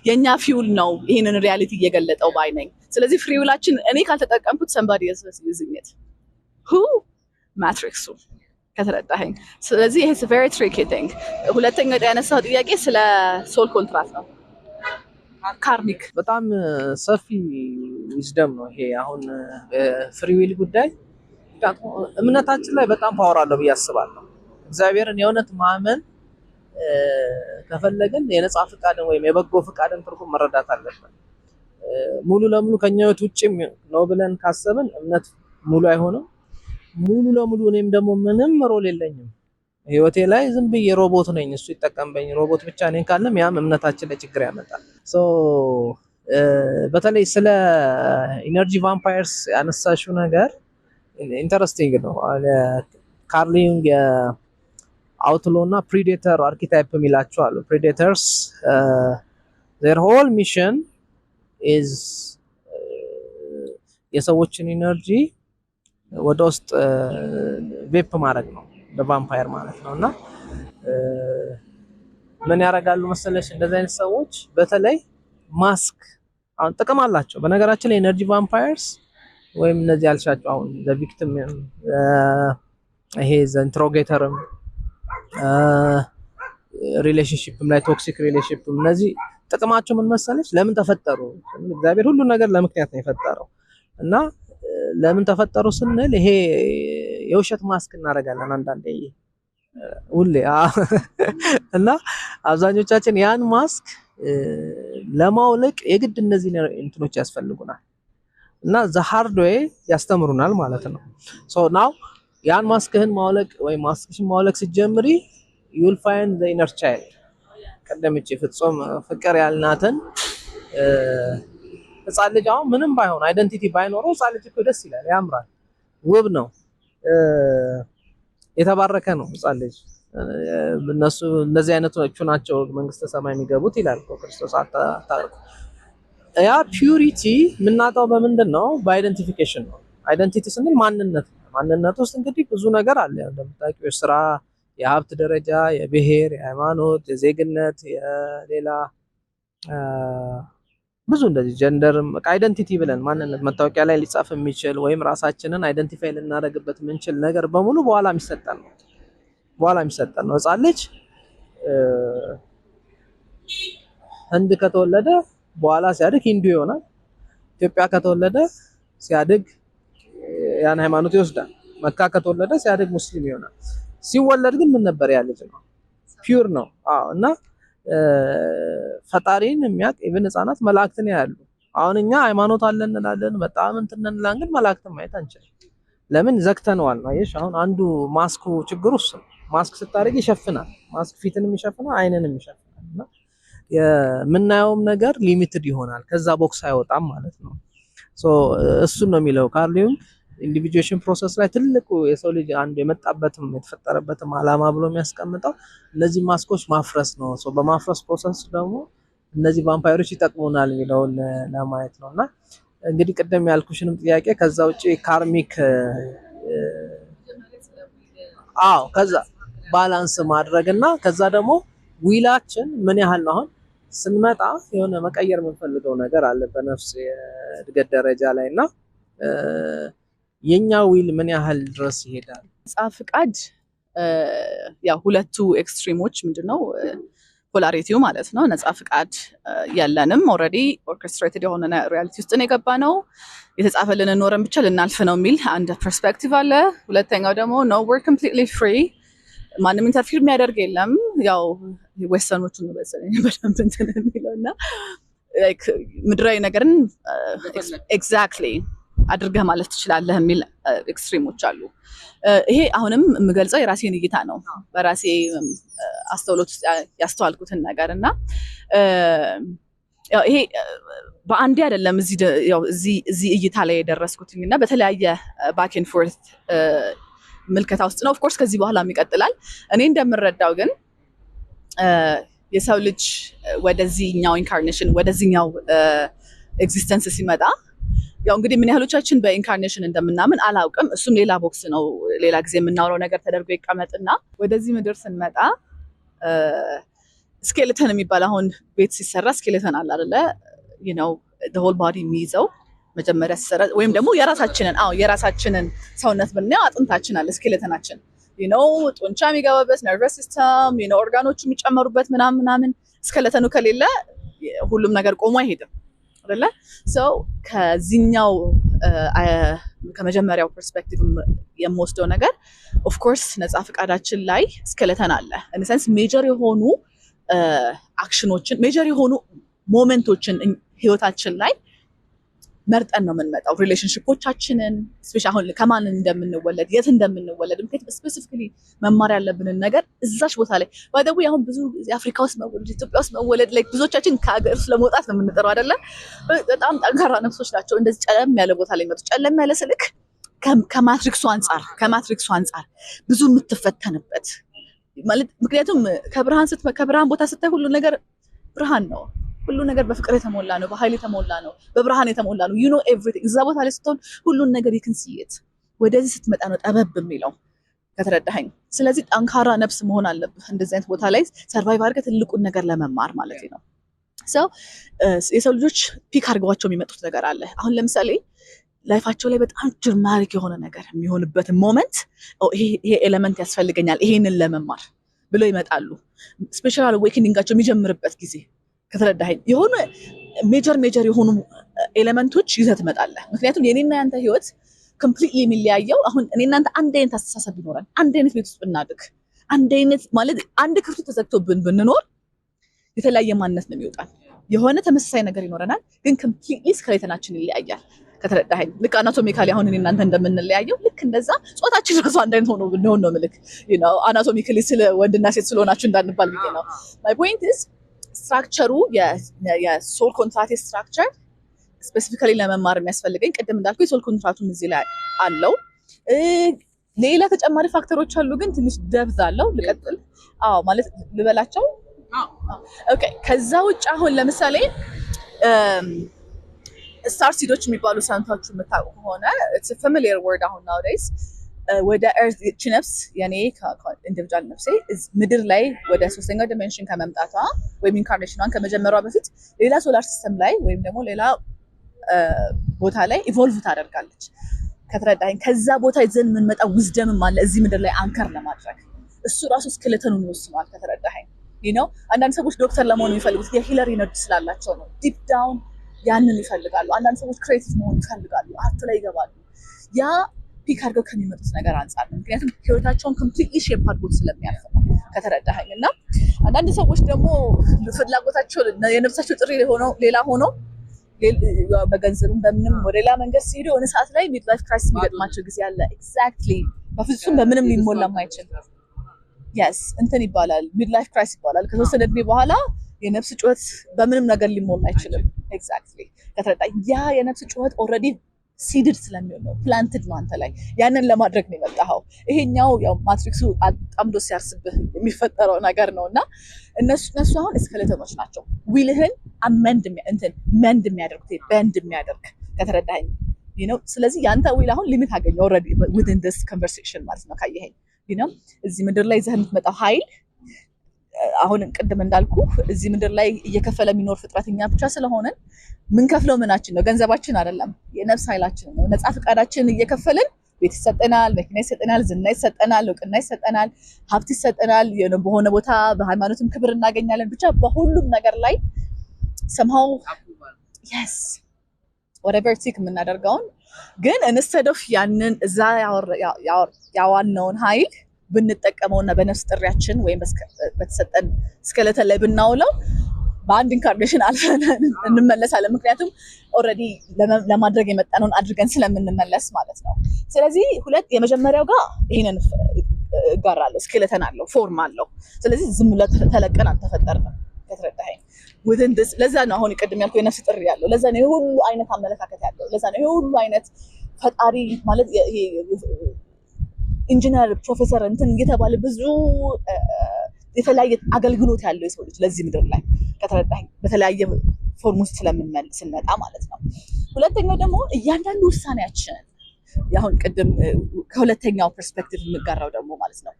የኛ ፊውል ነው ይሄንን ሪያሊቲ እየገለጠው ባይ ነኝ። ስለዚህ ፍሪ ዊላችን እኔ ካልተጠቀምኩት somebody else is using it who ማትሪክሱ ከተረዳኸኝ። ስለዚህ it's a very tricky thing። ሁለተኛው ያነሳው ጥያቄ ስለ ሶል ኮንትራክት ነው። ካርሚክ በጣም ሰፊ ዊዝደም ነው ይሄ አሁን ፍሪ ዊል ጉዳይ። እምነታችን ላይ በጣም ፓወር አለው ብዬ አስባለሁ። እግዚአብሔርን የእውነት ማመን ከፈለግን የነፃ ፍቃድን ወይም የበጎ ፍቃድን ትርጉም መረዳት አለብን። ሙሉ ለሙሉ ከኛ ህይወት ውጭም ነው ብለን ካሰብን እምነት ሙሉ አይሆንም። ሙሉ ለሙሉ እኔም ደግሞ ምንም ሮል የለኝም ህይወቴ ላይ ዝም ብዬ ሮቦት ነኝ እሱ ይጠቀምበኝ ሮቦት ብቻ ነኝ ካለም ያም እምነታችን ላይ ችግር ያመጣል። በተለይ ስለ ኢነርጂ ቫምፓየርስ ያነሳሽው ነገር ኢንተረስቲንግ ነው። ካርል ዩንግ አውትሎ እና ፕሪዴተር አርኪታይፕ የሚላቸው አሉ። ፕሪዴተርስ their whole mission is የሰዎችን ኢነርጂ ወደ ውስጥ ቬፕ ማድረግ ነው በቫምፓየር ማለት ነው። እና ምን ያደርጋሉ መሰለሽ እንደዚህ አይነት ሰዎች በተለይ ማስክ አሁን ጥቅም አላቸው። በነገራችን ላይ ኤነርጂ ቫምፓየርስ ወይም እነዚህ ያልሻቸው አሁን ዘ ቪክቲም ይሄ ዘ ኢንትሮጌተርም ሪሌሽንሺፕም ላይ ቶክሲክ ሪሌሽንሺፕም እነዚህ ጥቅማቸው ምን መሰለሽ ለምን ተፈጠሩ? እግዚአብሔር ሁሉ ነገር ለምክንያት ነው የፈጠረው እና ለምን ተፈጠሩ ስንል ይሄ የውሸት ማስክ እናደርጋለን አንዳንዴ ሁሌ እና አብዛኞቻችን ያን ማስክ ለማውለቅ የግድ እነዚህ እንትኖች ያስፈልጉናል እና ዘ ሃርድ ዌይ ያስተምሩናል ማለት ነው። ሶ ናው ያን ማስክህን ማውለቅ ወይ ማስክሽን ማውለቅ ሲጀምሪ you will find the inner child ቀደምቼ ፍጹም ፍቅር ያልናትን ህፃን ልጅ አሁን ምንም ባይሆን አይደንቲቲ ባይኖረው ህፃን ልጅ እኮ ደስ ይላል፣ ያምራል፣ ውብ ነው፣ የተባረከ ነው ህፃን ልጅ። እነሱ እንደዚህ አይነቶቹ ናቸው መንግስተ ሰማይ የሚገቡት ይላል እኮ ክርስቶስ። አታርቁ ያ ፒዩሪቲ የምናጣው በምንድን ነው? በአይደንቲፊኬሽን ነው። አይደንቲቲ ስንል ማንነት ነው። ማንነት ውስጥ እንግዲህ ብዙ ነገር አለ እንደምታውቂው፣ የስራ፣ የሀብት ደረጃ፣ የብሔር፣ የሃይማኖት፣ የዜግነት፣ የሌላ ብዙ እንደዚህ ጀንደርም አይደንቲቲ ብለን ማንነት መታወቂያ ላይ ሊጻፍ የሚችል ወይም ራሳችንን አይደንቲፋይ ልናደርግበት የምንችል ነገር በሙሉ በኋላ የሚሰጠን ነው። ህፃን ልጅ ህንድ ከተወለደ በኋላ ሲያድግ ሂንዱ ይሆናል። ኢትዮጵያ ከተወለደ ሲያድግ ያን ሃይማኖት ይወስዳል። መካ ከተወለደ ሲያድግ ሙስሊም ይሆናል። ሲወለድ ግን ምን ነበር? ያ ልጅ ነው፣ ፒውር ነው። እና ፈጣሪን የሚያውቅ ኢቭን ህፃናት መላእክትን ያያሉ። አሁን እኛ ሃይማኖት አለን እንላለን፣ በጣም እንትን እንላለን፣ ግን መላእክትን ማየት አንችልም። ለምን? ዘግተነዋል ነው። አየሽ፣ አሁን አንዱ ማስኩ ችግሩ እሱ ነው። ማስክ ስታደርግ ይሸፍናል። ማስክ ፊትንም ይሸፍናል፣ አይንንም ይሸፍናል። እና የምናየውም ነገር ሊሚትድ ይሆናል፣ ከዛ ቦክስ አይወጣም ማለት ነው። ሶ እሱን ነው የሚለው ካርል ዩንግ ኢንዲቪጁዌሽን ፕሮሰስ ላይ ትልቁ የሰው ልጅ አንዱ የመጣበትም የተፈጠረበትም ዓላማ ብሎ የሚያስቀምጠው እነዚህ ማስኮች ማፍረስ ነው። ሶ በማፍረስ ፕሮሰስ ደግሞ እነዚህ ቫምፓየሮች ይጠቅሙናል የሚለውን ለማየት ነው። እና እንግዲህ ቅድም ያልኩሽንም ጥያቄ ከዛ ውጪ ካርሚክ ከዛ ባላንስ ማድረግና ከዛ ደግሞ ዊላችን ምን ያህል ነው። አሁን ስንመጣ የሆነ መቀየር የምንፈልገው ነገር አለ በነፍስ የእድገት ደረጃ ላይ እና የኛ ዊል ምን ያህል ድረስ ይሄዳል? ነፃ ፍቃድ ያው ሁለቱ ኤክስትሪሞች ምንድነው ፖላሪቲው ማለት ነው። ነፃ ፍቃድ ያለንም ኦልሬዲ ኦርኬስትሬትድ የሆነ ሪያሊቲ ውስጥ ነው የገባ ነው። የተጻፈልን ኖረን ብቻ ልናልፍ ነው የሚል አንድ ፐርስፔክቲቭ አለ። ሁለተኛው ደግሞ ኖ we're completely free ማንም ኢንተርፊር የሚያደርግ የለም። ያው ዌስተርኖቹ ነው በደንብ እንትን የሚለው እና ላይክ ምድራዊ ነገርን ኤግዛክትሊ አድርገህ ማለት ትችላለህ የሚል ኤክስትሪሞች አሉ። ይሄ አሁንም የምገልጸው የራሴን እይታ ነው፣ በራሴ አስተውሎት ውስጥ ያስተዋልኩትን ነገር እና ይሄ በአንዴ አይደለም እዚህ እይታ ላይ የደረስኩትኝ እና በተለያየ ባክ ኤንድ ፎርት ምልከታ ውስጥ ነው። ኦፍኮርስ ከዚህ በኋላም ይቀጥላል። እኔ እንደምረዳው ግን የሰው ልጅ ወደዚህኛው ኢንካርኔሽን ወደዚህኛው ኤግዚስተንስ ሲመጣ ያው እንግዲህ ምን ያህሎቻችን በኢንካርኔሽን እንደምናምን አላውቅም። እሱም ሌላ ቦክስ ነው፣ ሌላ ጊዜ የምናወራው ነገር ተደርጎ ይቀመጥና ወደዚህ ምድር ስንመጣ ስኬሌተን የሚባል አሁን ቤት ሲሰራ ስኬሌተን አለ አይደለ? ሆል ባዲ የሚይዘው መጀመሪያ ሲሰራ ወይም ደግሞ የራሳችንን ሰውነት ብናየው አጥንታችን አለ ስኬሌተናችን ጡንቻ የሚገባበት ነርቨስ ሲስተም ኦርጋኖቹ የሚጨመሩበት ምናምን ስኬሌተኑ ከሌለ ሁሉም ነገር ቆሞ አይሄድም አይደለ? ሰው ከዚህኛው ከመጀመሪያው ፐርስፔክቲቭ የምወስደው ነገር ኦፍኮርስ ነፃ ፈቃዳችን ላይ ስኬሌተን አለ። ኢንሰንስ ሜጀር የሆኑ አክሽኖችን ሜጀር የሆኑ ሞመንቶችን ህይወታችን ላይ መርጠን ነው የምንመጣው። ሪሌሽንሽፖቻችንን ስፔሻሊ አሁን ከማን እንደምንወለድ የት እንደምንወለድ ምክንያቱም ስፔሲፊካሊ መማር ያለብንን ነገር እዛች ቦታ ላይ ባይደው አሁን ብዙ አፍሪካ ውስጥ መወለድ ኢትዮጵያ ውስጥ መወለድ ላይ ብዙዎቻችን ከሀገር ስለመውጣት ነው የምንጠራው አይደለ? በጣም ጠንካራ ነፍሶች ናቸው እንደዚህ ጨለም ያለ ቦታ ላይ መጡ። ጨለም ያለ ስልክ ከማትሪክሱ አንጻር ብዙ የምትፈተንበት ማለት ምክንያቱም ከብርሃን ቦታ ስታይ ሁሉ ነገር ብርሃን ነው። ሁሉ ነገር በፍቅር የተሞላ ነው፣ በኃይል የተሞላ ነው፣ በብርሃን የተሞላ ነው። ኤቭሪቲንግ እዛ ቦታ ላይ ስትሆን ሁሉን ነገር ይክንስይት ወደዚህ ስትመጣ ነው ጠበብ የሚለው ከተረዳኸኝ። ስለዚህ ጠንካራ ነፍስ መሆን አለብህ እንደዚህ አይነት ቦታ ላይ ሰርቫይቭ አድርገህ ትልቁን ነገር ለመማር ማለት ነው። ሰው የሰው ልጆች ፒክ አድርገዋቸው የሚመጡት ነገር አለ። አሁን ለምሳሌ ላይፋቸው ላይ በጣም ድራማቲክ የሆነ ነገር የሚሆንበት ሞመንት ይሄ ኤሌመንት ያስፈልገኛል ይሄንን ለመማር ብለው ይመጣሉ። ስፔሻል አዌክኒንጋቸው የሚጀምርበት ጊዜ ከተረዳኸኝ የሆነ ሜጀር የሆኑ ኤሌመንቶች ይዘህ ትመጣለህ። ምክንያቱም የኔና ያንተ ህይወት ኮምፕሊትሊ የሚለያየው አሁን እኔ እናንተ አንድ አይነት አስተሳሰብ ቢኖረን አንድ አይነት ቤት ውስጥ ብናድግ አንድ አይነት ማለት አንድ ክፍል ተዘግቶብን ብንኖር የተለያየ ማንነት ነው የሚወጣን። የሆነ ተመሳሳይ ነገር ይኖረናል፣ ግን ኮምፕሊትሊ ስኬሌተናችን ይለያያል። ከተረዳኸኝ ልክ አናቶሚካሊ አሁን እኔ እናንተ እንደምንለያየው ልክ እንደዛ ጾታችን ራሱ አንድ አይነት ሆኖ ብንሆን ነው ምልክ አናቶሚካሊ ስለ ወንድና ሴት ስለሆናችሁ እንዳንባል ብዬ ነው። ማይ ፖይንት ኢዝ ስትራክቸሩ የሶል ኮንትራክት ስትራክቸር ስፔሲፊካሊ ለመማር የሚያስፈልገኝ ቅድም እንዳልኩ የሶል ኮንትራክቱም እዚህ ላይ አለው። ሌላ ተጨማሪ ፋክተሮች አሉ፣ ግን ትንሽ ደብዝ አለው። ልቀጥል? ማለት ልበላቸው። ኦኬ። ከዛ ውጭ አሁን ለምሳሌ ስታር ሲዶች የሚባሉ ሰምታችሁ የምታውቁ ከሆነ ኢትስ ፋሚሊየር ወርድ አሁን ናውዴይስ ወደ ኤርዝ እቺ ነፍስ የኔ ኢንዲቪጁዋል ነፍሴ ምድር ላይ ወደ ሶስተኛው ዲሜንሽን ከመምጣቷ ወይም ኢንካርኔሽኗን ከመጀመሯ በፊት ሌላ ሶላር ሲስተም ላይ ወይም ደግሞ ሌላ ቦታ ላይ ኢቮልቭ ታደርጋለች። ከተረዳኸኝ ከዛ ቦታ ይዘን የምንመጣው ዊዝደምም አለ እዚህ ምድር ላይ አንከር ለማድረግ እሱ ራሱ ስኬሌተኑን ይወስነዋል። ከተረዳኸኝ አንዳንድ ሰዎች ዶክተር ለመሆን የሚፈልጉት የሂለር ኢነርጂ ስላላቸው ነው። ዲፕ ዳውን ያንን ይፈልጋሉ። አንዳንድ ሰዎች ክሬቲቭ መሆን ይፈልጋሉ፣ አርት ላይ ይገባሉ። ያ ፒክ አድርገው ከሚመጡት ነገር አንጻር ነው። ምክንያቱም ህይወታቸውን ኮምፕሊትሊ ሼፕ አድርጎት ስለሚያልፍ ነው። ከተረዳኸኝ እና አንዳንድ ሰዎች ደግሞ ፍላጎታቸው የነፍሳቸው ጥሪ ሌላ ሆኖ በገንዘብም በምንም ወደ ሌላ መንገድ ሲሄዱ የሆነ ሰዓት ላይ ሚድላይፍ ክራይሲስ የሚገጥማቸው ጊዜ አለ። ኤግዛክትሊ በፍጹም በምንም ሊሞላ የማይችል የስ እንትን ይባላል፣ ሚድላይፍ ክራይሲስ ይባላል። ከተወሰነ እድሜ በኋላ የነፍስ ጩኸት በምንም ነገር ሊሞላ አይችልም። ኤግዛክትሊ ከተረዳኸኝ ያ የነፍስ ጩኸት ኦልሬዲ ሲድድ ስለሚሆን ነው፣ ፕላንትድ ነው አንተ ላይ። ያንን ለማድረግ ነው የመጣኸው። ይሄኛው ያው ማትሪክሱ አጣምዶ ሲያርስብህ የሚፈጠረው ነገር ነው እና እነሱ አሁን ስኬሌተኖች ናቸው። ዊልህን መንድ የሚያደርጉት በንድ የሚያደርግ ከተረዳኸኝ ስለዚህ ያንተ ዊል አሁን ሊሚት አገኘ ኦልሬዲ ዊዝን ዲስ ኮንቨርሴሽን ማለት ነው። ካየኸኝ እዚህ ምድር ላይ ይዘህ የምትመጣው ኃይል አሁን ቅድም እንዳልኩ እዚህ ምድር ላይ እየከፈለ የሚኖር ፍጥረተኛ ብቻ ስለሆነን ምንከፍለው ምናችን ነው? ገንዘባችን አይደለም፣ የነፍስ ኃይላችን ነው። ነፃ ፈቃዳችንን እየከፈልን ቤት ይሰጠናል፣ መኪና ይሰጠናል፣ ዝና ይሰጠናል፣ እውቅና ይሰጠናል፣ ሀብት ይሰጠናል፣ በሆነ ቦታ በሃይማኖትም ክብር እናገኛለን። ብቻ በሁሉም ነገር ላይ somehow yes whatever ሲክ የምናደርገውን ግን instead of ያንን እዛ ያዋናውን ኃይል ብንጠቀመውና በነፍስ ጥሪያችን ወይም በተሰጠን ስኬሌተን ላይ ብናውለው በአንድ ኢንካርኔሽን አልፈን እንመለሳለን። ምክንያቱም ኦልሬዲ ለማድረግ የመጣነውን አድርገን ስለምንመለስ ማለት ነው። ስለዚህ የመጀመሪያው ጋር ይሄንን እጋራለሁ። ስኬለተን አለው፣ ፎርም አለው። ስለዚህ ዝም ብለን ተለቀን አልተፈጠርንም። ከተረዳኸኝ ለዛ ነው አሁን ቅድም ያልኩት የነፍስ ጥሪ ያለው። ለዛ ነው የሁሉ አይነት አመለካከት ያለው። ለዛ ነው የሁሉ አይነት ፈጣሪ ማለት ኢንጂነር፣ ፕሮፌሰር እንትን እየተባለ ብዙ የተለያየ አገልግሎት ያለው የሰው ልጅ ለዚህ ምድር ላይ ከተረዳኸኝ በተለያየ ፎርም ውስጥ ስንመጣ ማለት ነው። ሁለተኛው ደግሞ እያንዳንዱ ውሳኔያችን አሁን ቅድም ከሁለተኛው ፐርስፔክቲቭ የምጋራው ደግሞ ማለት ነው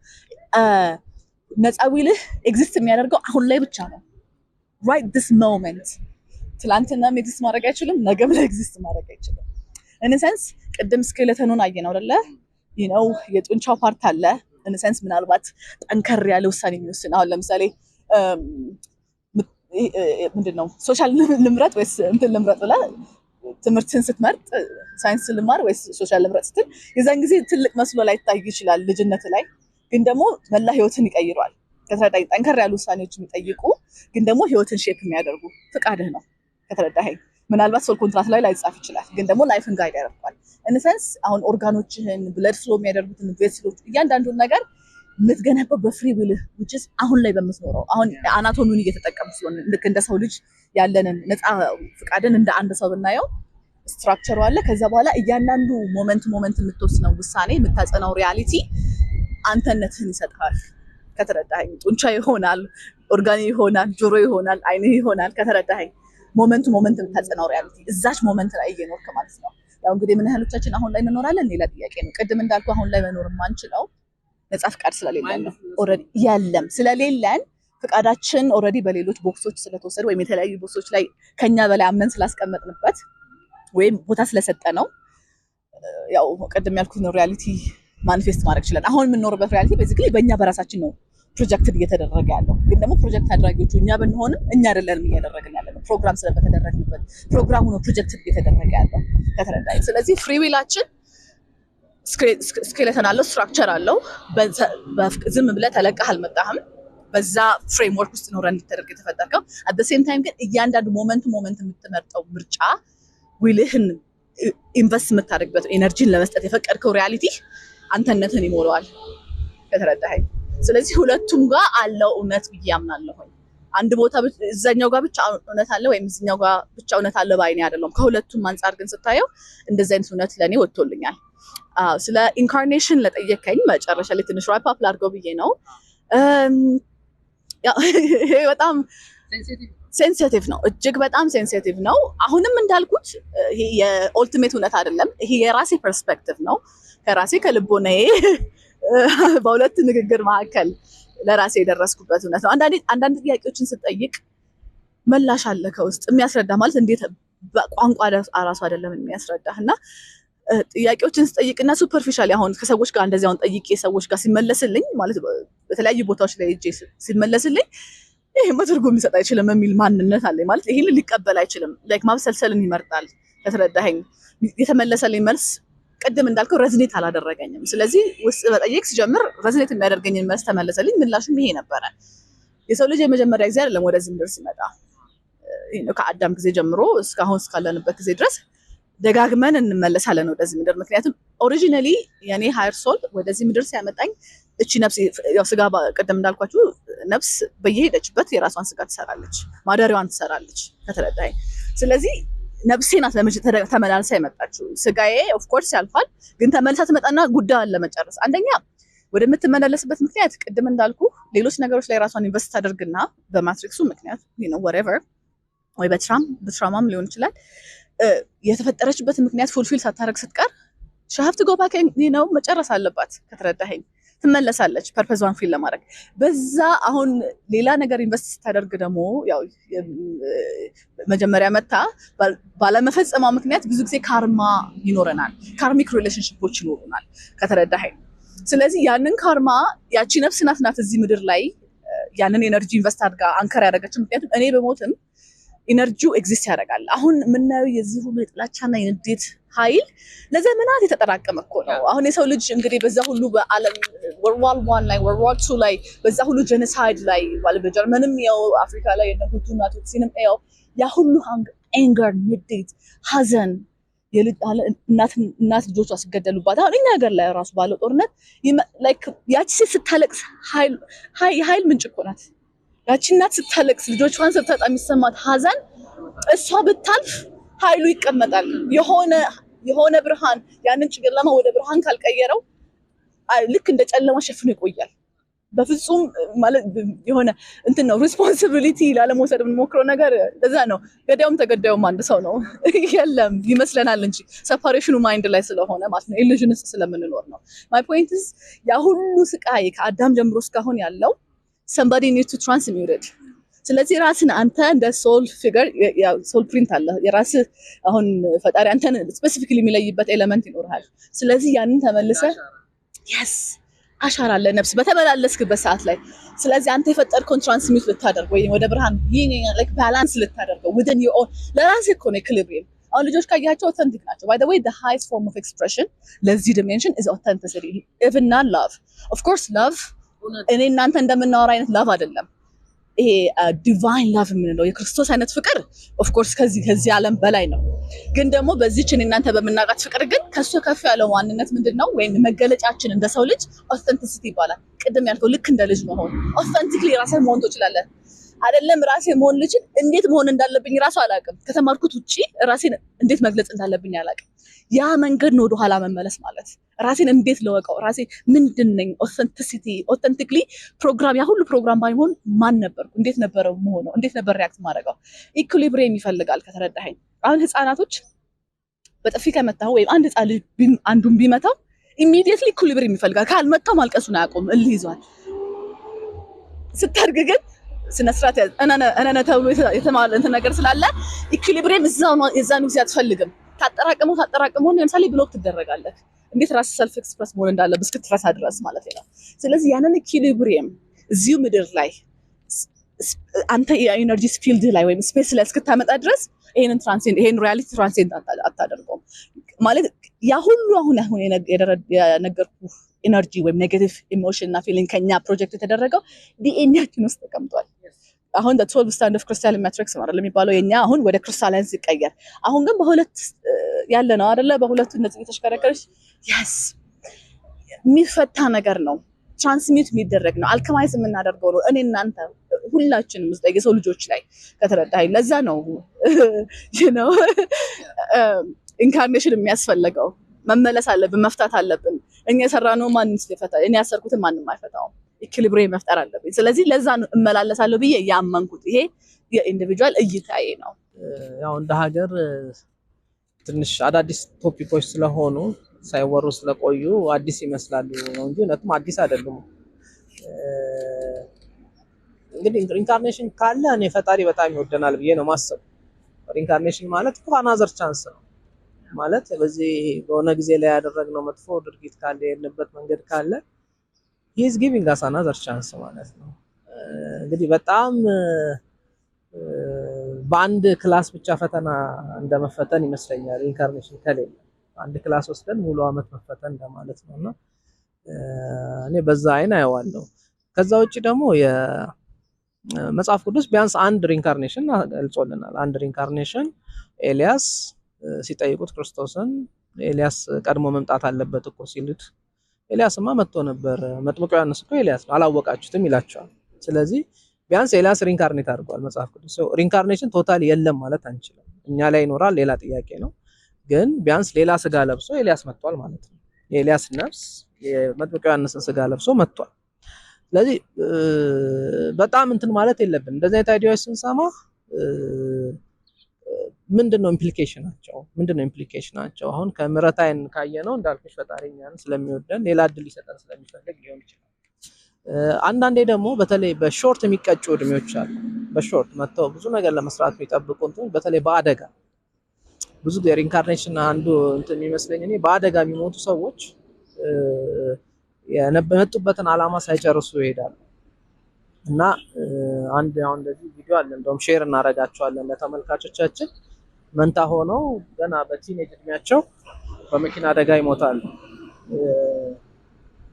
ነፃ ዊልህ ኤግዚስት የሚያደርገው አሁን ላይ ብቻ ነው። right this moment ትላንትናም ኤግዚስት ማድረግ አይችልም፣ ነገም ላይ ኤግዚስት ማድረግ አይችልም። in a sense ቅድም ስኬለተኑን አየነው አይደለ? የጡንቻው ፓርት አለ in a sense ምናልባት ጠንከር ያለ ውሳኔ የሚወስን አሁን ለምሳሌ ምንድነው ሶሻል ልምረጥ ወይስ እንትን ልምረጥ ብለህ ትምህርትን ስትመርጥ ሳይንስ ልማር ወይስ ሶሻል ልምረጥ ስትል የዛን ጊዜ ትልቅ መስሎ ላይ ታይ ይችላል ልጅነት ላይ፣ ግን ደግሞ መላ ህይወትን ይቀይሯል። ከተረዳኸኝ ጠንከር ያሉ ውሳኔዎች የሚጠይቁ ግን ደግሞ ህይወትን ሼፕ የሚያደርጉ ፍቃድህ ነው። ከተረዳኸኝ ምናልባት ሶል ኮንትራክት ላይ ላይጻፍ ይችላል፣ ግን ደግሞ ላይፍን ጋይድ ያደርጋል። ኢንሰንስ አሁን ኦርጋኖችህን ብለድ ፍሎ የሚያደርጉትን ቬስሎች እያንዳንዱን ነገር የምትገነባው በፍሪ ዊልህ which is አሁን ላይ በምትኖረው አሁን አናቶሚውን እየተጠቀሙ ስለሆነ ልክ እንደ ሰው ልጅ ያለንን ነፃ ፍቃድን እንደ አንድ ሰው ብናየው ስትራክቸሩ አለ። ከዛ በኋላ እያንዳንዱ ሞመንት የምትወስነው ውሳኔ የምታጸናው ሪያሊቲ አንተነትህን ይሰጥሃል። ከተረዳኸኝ ጡንቻ ይሆናል፣ ኦርጋኒ ይሆናል፣ ጆሮ ይሆናል፣ አይንህ ይሆናል። ከተረዳኸኝ ሞመንት የምታጸናው ሪያሊቲ እዛች ሞመንት ላይ እየኖርክ ማለት ነው። ያው እንግዲህ ምን ያህሎቻችን አሁን ላይ እንኖራለን ሌላ ጥያቄ ነው። ቅድም እንዳልኩ አሁን ላይ መኖር የማንችለው ነፃ ፍቃድ ስለሌለን ነው። ኦልሬዲ ያለም ስለሌለን ፍቃዳችን ኦልሬዲ በሌሎች ቦክሶች ስለተወሰደ ወይም የተለያዩ ቦክሶች ላይ ከኛ በላይ አምነን ስላስቀመጥንበት ወይም ቦታ ስለሰጠ ነው። ያው ቅድም ያልኩት ነው ሪያሊቲ ማኒፌስት ማድረግ ይችላል። አሁን የምንኖርበት ሪያሊቲ ቤዚክሊ በእኛ በራሳችን ነው ፕሮጀክት እየተደረገ ያለው። ግን ደግሞ ፕሮጀክት አድራጊዎቹ እኛ ብንሆንም እኛ አይደለንም እያደረግን ያለነው፣ ፕሮግራም ስለተደረግንበት ፕሮግራሙ ነው ፕሮጀክት እየተደረገ ያለው። ከተረዳኸኝ ስለዚህ ፍሪ ዊላችን ስኬለተን አለው፣ ስትራክቸር አለው። ዝም ብለህ ተለቀህ አልመጣህም። በዛ ፍሬምወርክ ውስጥ ኖረህ እንድትደርግ የተፈጠርከው። አት ዘ ሴም ታይም ግን እያንዳንዱ ሞመንት የምትመርጠው ምርጫ ዊልህን ኢንቨስት የምታደርግበት ኤነርጂን ለመስጠት የፈቀድከው ሪያሊቲ አንተነትን ይሞላዋል። ከተረዳኸኝ ስለዚህ ሁለቱም ጋር አለው እውነት ብዬ አምናለሁኝ። አንድ ቦታ እዛኛው ጋር ብቻ እውነት አለ ወይም እዚኛው ጋር ብቻ እውነት አለ ባይኔ አይደለም። ከሁለቱም አንጻር ግን ስታየው እንደዚህ አይነት እውነት ለኔ ወጥቶልኛል። ስለ ኢንካርኔሽን ለጠየቀኝ መጨረሻ ላይ ትንሽ ራፕ አፕ ላድርገው ብዬ ነው። ይሄ በጣም ሴንሲቲቭ ነው፣ እጅግ በጣም ሴንሲቲቭ ነው። አሁንም እንዳልኩት ይሄ የኦልቲሜት እውነት አይደለም። ይሄ የራሴ ፐርስፔክቲቭ ነው፣ ከራሴ ከልቦናዬ በሁለት ንግግር መካከል ለራሴ የደረስኩበት እውነት ነው። አንዳንድ ጥያቄዎችን ስጠይቅ መላሽ አለ ከውስጥ የሚያስረዳ ማለት እንዴት በቋንቋ ራሱ አይደለም የሚያስረዳህ እና ጥያቄዎችን ስጠይቅና ሱፐርፊሻሊ አሁን ከሰዎች ጋር እንደዚህ አሁን ጠይቄ ሰዎች ጋር ሲመለስልኝ ማለት በተለያዩ ቦታዎች ላይ እጄ ሲመለስልኝ ይሄ ትርጉም ሊሰጥ አይችልም የሚል ማንነት አለኝ። ማለት ይሄን ሊቀበል አይችልም። ላይክ ማብሰልሰልን ይመርጣል። ከተረዳኸኝ የተመለሰልኝ መልስ ቅድም እንዳልከው ረዝኔት አላደረገኝም። ስለዚህ ውስጥ በጠየቅ ሲጀምር ረዝኔት የሚያደርገኝን መልስ ተመለሰልኝ። ምላሹም ይሄ ነበረ። የሰው ልጅ የመጀመሪያ ጊዜ አይደለም ወደዚህ ምድር ሲመጣ፣ ከአዳም ጊዜ ጀምሮ እስካሁን እስካለንበት ጊዜ ድረስ ደጋግመን እንመለሳለን ወደዚህ ምድር። ምክንያቱም ኦሪጂናሊ የኔ ሃየር ሶል ወደዚህ ምድር ሲያመጣኝ እቺ ነፍስ ያው ስጋ ቅድም እንዳልኳችሁ ነፍስ በየሄደችበት የራሷን ስጋ ትሰራለች፣ ማደሪያዋን ትሰራለች። ከተረዳኸኝ ስለዚህ ነፍሴ ናት ተመላልሳ የመጣችው። ስጋዬ ኦፍ ኮርስ ያልፋል፣ ግን ተመልሳ ትመጣና ጉዳዩን ለመጨረስ አንደኛ ወደምትመላለስበት ምክንያት ቅድም እንዳልኩ ሌሎች ነገሮች ላይ ራሷን ኢንቨስት ታደርግና በማትሪክሱ ምክንያት whatever ወይ በትራማም ሊሆን ይችላል የተፈጠረችበት ምክንያት ፉልፊል ሳታደርግ ስትቀር ሻፍት ጎባከ መጨረስ አለባት። ከተረዳኸኝ ትመለሳለች ፐርፐዟን ፊል ለማድረግ። በዛ አሁን ሌላ ነገር ኢንቨስት ስታደርግ ደግሞ ያው መጀመሪያ መታ ባለመፈጸሟ ምክንያት ብዙ ጊዜ ካርማ ይኖረናል፣ ካርሚክ ሪሌሽንሺፖች ይኖሩናል። ከተረዳኸኝ ስለዚህ ያንን ካርማ ያቺ ነፍስ ናት እዚህ ምድር ላይ ያንን ኤነርጂ ኢንቨስት አድርጋ አንከር ያደረገችው። ምክንያቱም እኔ በሞትም ኢነርጂው ኤግዚስት ያደርጋል። አሁን የምናየው የዚህ ሁሉ የጥላቻና የንዴት ኃይል ለዘመናት የተጠራቀመ እኮ ነው። አሁን የሰው ልጅ እንግዲህ በዛ ሁሉ በዓለም ወርልድ ዋር 1 ላይ ወርልድ ዋር 2 ላይ በዛ ሁሉ ጄኖሳይድ ላይ በጀርመንም ያው አፍሪካ ላይ የነሁቱና ቱትሲንም ያው ያ ሁሉ አንገር፣ ንዴት፣ ሀዘን እናት ልጆቿ ሲገደሉባት አሁን እኛ ሀገር ላይ ራሱ ባለው ጦርነት ላይክ ያቺ ሴት ስታለቅስ ኃይል ምንጭ እኮ ናት። ያቺ እናት ስታለቅስ ልጆቿን ስታጣ የሚሰማት ሀዘን እሷ ብታልፍ ኃይሉ ይቀመጣል። የሆነ ብርሃን ያንን ጨለማ ወደ ብርሃን ካልቀየረው ልክ እንደ ጨለማ ሸፍኖ ይቆያል። በፍጹም ማለት የሆነ እንትን ነው ሪስፖንሲቢሊቲ ላለመውሰድ የምንሞክረው ነገር ለዛ ነው። ገዳዩም ተገዳዩም አንድ ሰው ነው የለም ይመስለናል እንጂ ሰፓሬሽኑ ማይንድ ላይ ስለሆነ ማለት ነው ኢሉዥን ውስጥ ስለምንኖር ነው። ማይ ፖይንት ኢዝ ያ ሁሉ ስቃይ ከአዳም ጀምሮ እስካሁን ያለው somebody needs to transmute it። ስለዚህ ራስን አንተ እንደ ሶል ፊገር ሶል ፕሪንት አለ የራስ አሁን ፈጣሪ አንተን ስፔሲፊካሊ የሚለይበት ኤሌመንት ይኖርሃል። ስለዚህ ያንን ተመልሰ yes አሻራ አለ ነፍስ በተመላለስክበት ሰዓት ላይ። ስለዚህ አንተ የፈጠርከውን ትራንስሚት ልታደርግ ወይ ወደ ብርሃን like balance ልታደርገው within your own ለራስህ እኮ ነው ኢኩሊብሪየም። አሁን ልጆች ካያቸው ኦተንቲክ ናቸው። by the way the highest form of expression ለዚህ dimension is authenticity even not love. of course love እኔ እናንተ እንደምናወራ አይነት ላቭ አይደለም። ይሄ ዲቫይን ላቭ የምንለው የክርስቶስ አይነት ፍቅር ኦፍ ኮርስ ከዚህ ዓለም በላይ ነው። ግን ደግሞ በዚህች እኔ እናንተ በምናውቃት ፍቅር ግን ከሱ ከፍ ያለው ማንነት ምንድነው ወይም መገለጫችን እንደ ሰው ልጅ ኦተንቲሲቲ ይባላል። ቅድም ያልከው ልክ እንደ ልጅ መሆን ኦተንቲክሊ ራስህን መሆን ትችላለህ። አይደለም ራሴ መሆን ልጅን እንዴት መሆን እንዳለብኝ ራሱ አላውቅም። ከተማርኩት ውጪ ራሴን እንዴት መግለጽ እንዳለብኝ አላውቅም። ያ መንገድ ነው ወደ ኋላ መመለስ ማለት። ራሴን እንዴት ለወቀው ራሴ ምንድነኝ? ኦተንቲሲቲ ኦተንቲክሊ ፕሮግራም ያ ሁሉ ፕሮግራም ባይሆን ማን ነበርኩ? እንዴት ነበር መሆነው? እንዴት ነበር ሪአክት ማድረገው? ኢኩሊብሪየም ይፈልጋል ከተረዳኸኝ። አሁን ህፃናቶች በጥፊ ከመታው ወይም አንድ ህፃን ልጅ አንዱን ቢመታው ኢሚዲየትሊ ኢኩሊብሪየም ይፈልጋል። ካልመታው ማልቀሱን አያቆም፣ እልህ ይዟል። ስታድግ ግን ስነስርዓት እነነ ተብሎ የተማለ እንትን ነገር ስላለ ኢኩሊብሪየም እዛው ነው። የዛን ጊዜ አትፈልግም። ታጠራቅመው ለምሳሌ ብሎክ ትደረጋለህ። እንዴት ራስ ሰልፍ ኤክስፕረስ መሆን እንዳለብህ እስክትረሳ ድረስ ማለት ነው። ስለዚህ ያንን ኢኩሊብሪየም እዚሁ ምድር ላይ አንተ የኢነርጂ ፊልድ ላይ ወይም ስፔስ ላይ እስክታመጣ ድረስ ይሄን ሪያሊቲ ትራንሴንድ አታደርገውም ማለት ያ ሁሉ አሁን የነገርኩህ ኢነርጂ ወይም ኔጌቲቭ ኢሞሽን እና ፊሊንግ ከኛ ፕሮጀክት የተደረገው ዲኤንኤያችን ውስጥ ተቀምጧል። አሁን the 12 stand of crystalline matrix ማለት የሚባለው የኛ አሁን ወደ ክሪስታላይን ሲቀየር አሁን ግን በሁለት ያለ ነው አይደለ? በሁለቱ እነዚህ የተሽከረከረች yes የሚፈታ ነገር ነው። ትራንስሚት የሚደረግ ነው። አልከማይዝ የምናደርገው ነው። እኔ እናንተ ሁላችንም ውስጥ የሰው ልጆች ላይ ከተረዳኸኝ ለዛ ነው ኢንካርኔሽን የሚያስፈልገው። መመለስ አለብን፣ መፍታት አለብን። እኛ የሰራነው ማንም ሲፈታ እኔ ያሰርኩትን ማንም አይፈታውም። ኢኩሊብሪየም መፍጠር አለብኝ። ስለዚህ ለዛ ነው እመላለሳለሁ ብዬ ያመንኩት። ይሄ የኢንዲቪጁዋል እይታዬ ነው። ያው እንደ ሀገር ትንሽ አዳዲስ ቶፒኮች ስለሆኑ ሳይወሩ ስለቆዩ አዲስ ይመስላሉ ነው እንጂ እውነትም አዲስ አይደሉም። እንግዲህ ሪኢንካርኔሽን ካለ እኔ ፈጣሪ በጣም ይወደናል ብዬ ነው ማሰብ። ሪኢንካርኔሽን ማለት እኮ አናዘር ቻንስ ነው ማለት በዚህ በሆነ ጊዜ ላይ ያደረግነው መጥፎ ድርጊት ካለ የለበት መንገድ ካለ he is giving us another chance ማለት ነው። እንግዲህ በጣም በአንድ ክላስ ብቻ ፈተና እንደመፈተን ይመስለኛል። ሪኢንካርኔሽን ከሌለ አንድ ክላስ ወስደን ሙሉ አመት መፈተን እንደማለት ነውና እኔ በዛ አይን አየዋለሁ። ከዛ ውጪ ደግሞ የመጽሐፍ ቅዱስ ቢያንስ አንድ ሪኢንካርኔሽን ገልጾልናል። አንድ ሪኢንካርኔሽን ኤልያስ ሲጠይቁት ክርስቶስን ኤልያስ ቀድሞ መምጣት አለበት እኮ ሲሉት ኤልያስማ መጥቶ ነበር፣ መጥምቁ ዮሐንስ እኮ ኤልያስ ነው አላወቃችሁትም ይላቸዋል። ስለዚህ ቢያንስ ኤልያስ ሪኢንካርኔት አድርጓል መጽሐፍ ቅዱስ። ሪኢንካርኔሽን ቶታሊ የለም ማለት አንችልም። እኛ ላይ ይኖራል ሌላ ጥያቄ ነው። ግን ቢያንስ ሌላ ስጋ ለብሶ ኤልያስ መጥቷል ማለት ነው። የኤልያስ ነፍስ የመጥምቁ ዮሐንስን ስጋ ለብሶ መጥቷል። ስለዚህ በጣም እንትን ማለት የለብን። እንደዚህ አይነት አይዲያዎች ስንሰማ ምንድነው ኢምፕሊኬሽናቸው? አሁን ከምሕረት አይን ካየነው እንዳልኩሽ ፈጣሪኛን ስለሚወደን ሌላ እድል ሊሰጠን ስለሚፈልግ ሊሆን ይችላል። አንዳንዴ ደግሞ በተለይ በሾርት የሚቀጩ እድሜዎች አሉ። በሾርት መጥተው ብዙ ነገር ለመስራት የሚጠብቁ እንትን በተለይ በአደጋ ብዙ ሪኢንካርኔሽን አንዱ እንትን የሚመስለኝ እኔ በአደጋ የሚሞቱ ሰዎች የመጡበትን ዓላማ ሳይጨርሱ ይሄዳሉ። እና አንድ አሁን እንደዚህ ቪዲዮ አለ እንደውም ሼር እናደርጋቸዋለን ለተመልካቾቻችን። መንታ ሆነው ገና በቲኔጅ እድሜያቸው በመኪና አደጋ ይሞታሉ።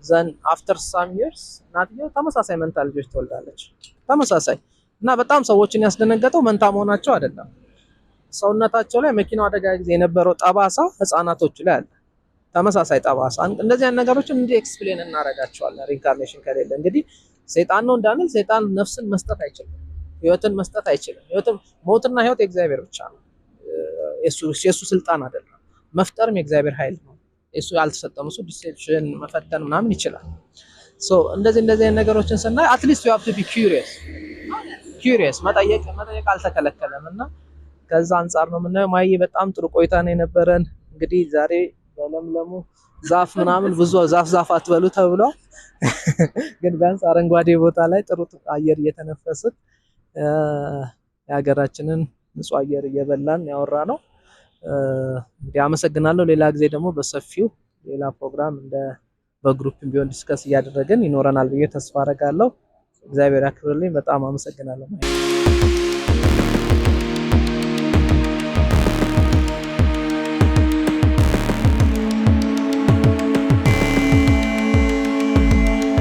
ዘን አፍተር ሳም ይርስ እናትየው ተመሳሳይ መንታ ልጆች ትወልዳለች። ተመሳሳይ እና በጣም ሰዎችን ያስደነገጠው መንታ መሆናቸው አይደለም፣ ሰውነታቸው ላይ መኪናው አደጋ ጊዜ የነበረው ጠባሳ ህፃናቶቹ ላይ አለ። ተመሳሳይ ጠባሳ። እንደዚህ አይነት ነገሮችን እንዲህ ኤክስፕሌን እናደርጋቸዋለን። ሪኢንካርኔሽን ከሌለ እንግዲህ ሰይጣን ነው እንዳንል፣ ሰይጣን ነፍስን መስጠት አይችልም፣ ህይወትን መስጠት አይችልም። ሞትና ህይወት የእግዚአብሔር ብቻ ነው፣ የሱ ስልጣን አይደለም። መፍጠርም የእግዚአብሔር ኃይል ነው፣ የሱ ያልተሰጠም። እሱ ዲሴፕሽን መፈተን ምናምን ይችላል። ሶ እንደዚህ አይነት ነገሮችን ስናይ አትሊስት ዩ ሃቭ ቱ ቢ ኩሪየስ መጠየቅ አልተከለከለም። እና ከዛ አንጻር ነው የምናየው። ማዬ በጣም ጥሩ ቆይታ ነው የነበረን። እንግዲህ ዛሬ በለምለሙ ዛፍ ምናምን ብዙ ዛፍ አትበሉ ተብሏል። ግን ቢያንስ አረንጓዴ ቦታ ላይ ጥሩ አየር እየተነፈስን የሀገራችንን ንጹህ አየር እየበላን ያወራ ነው። እንግዲህ አመሰግናለሁ። ሌላ ጊዜ ደግሞ በሰፊው ሌላ ፕሮግራም እንደ በግሩፕ ቢሆን ዲስከስ እያደረግን ይኖረናል ብዬ ተስፋ አደርጋለሁ። እግዚአብሔር ያክብርልኝ። በጣም አመሰግናለሁ።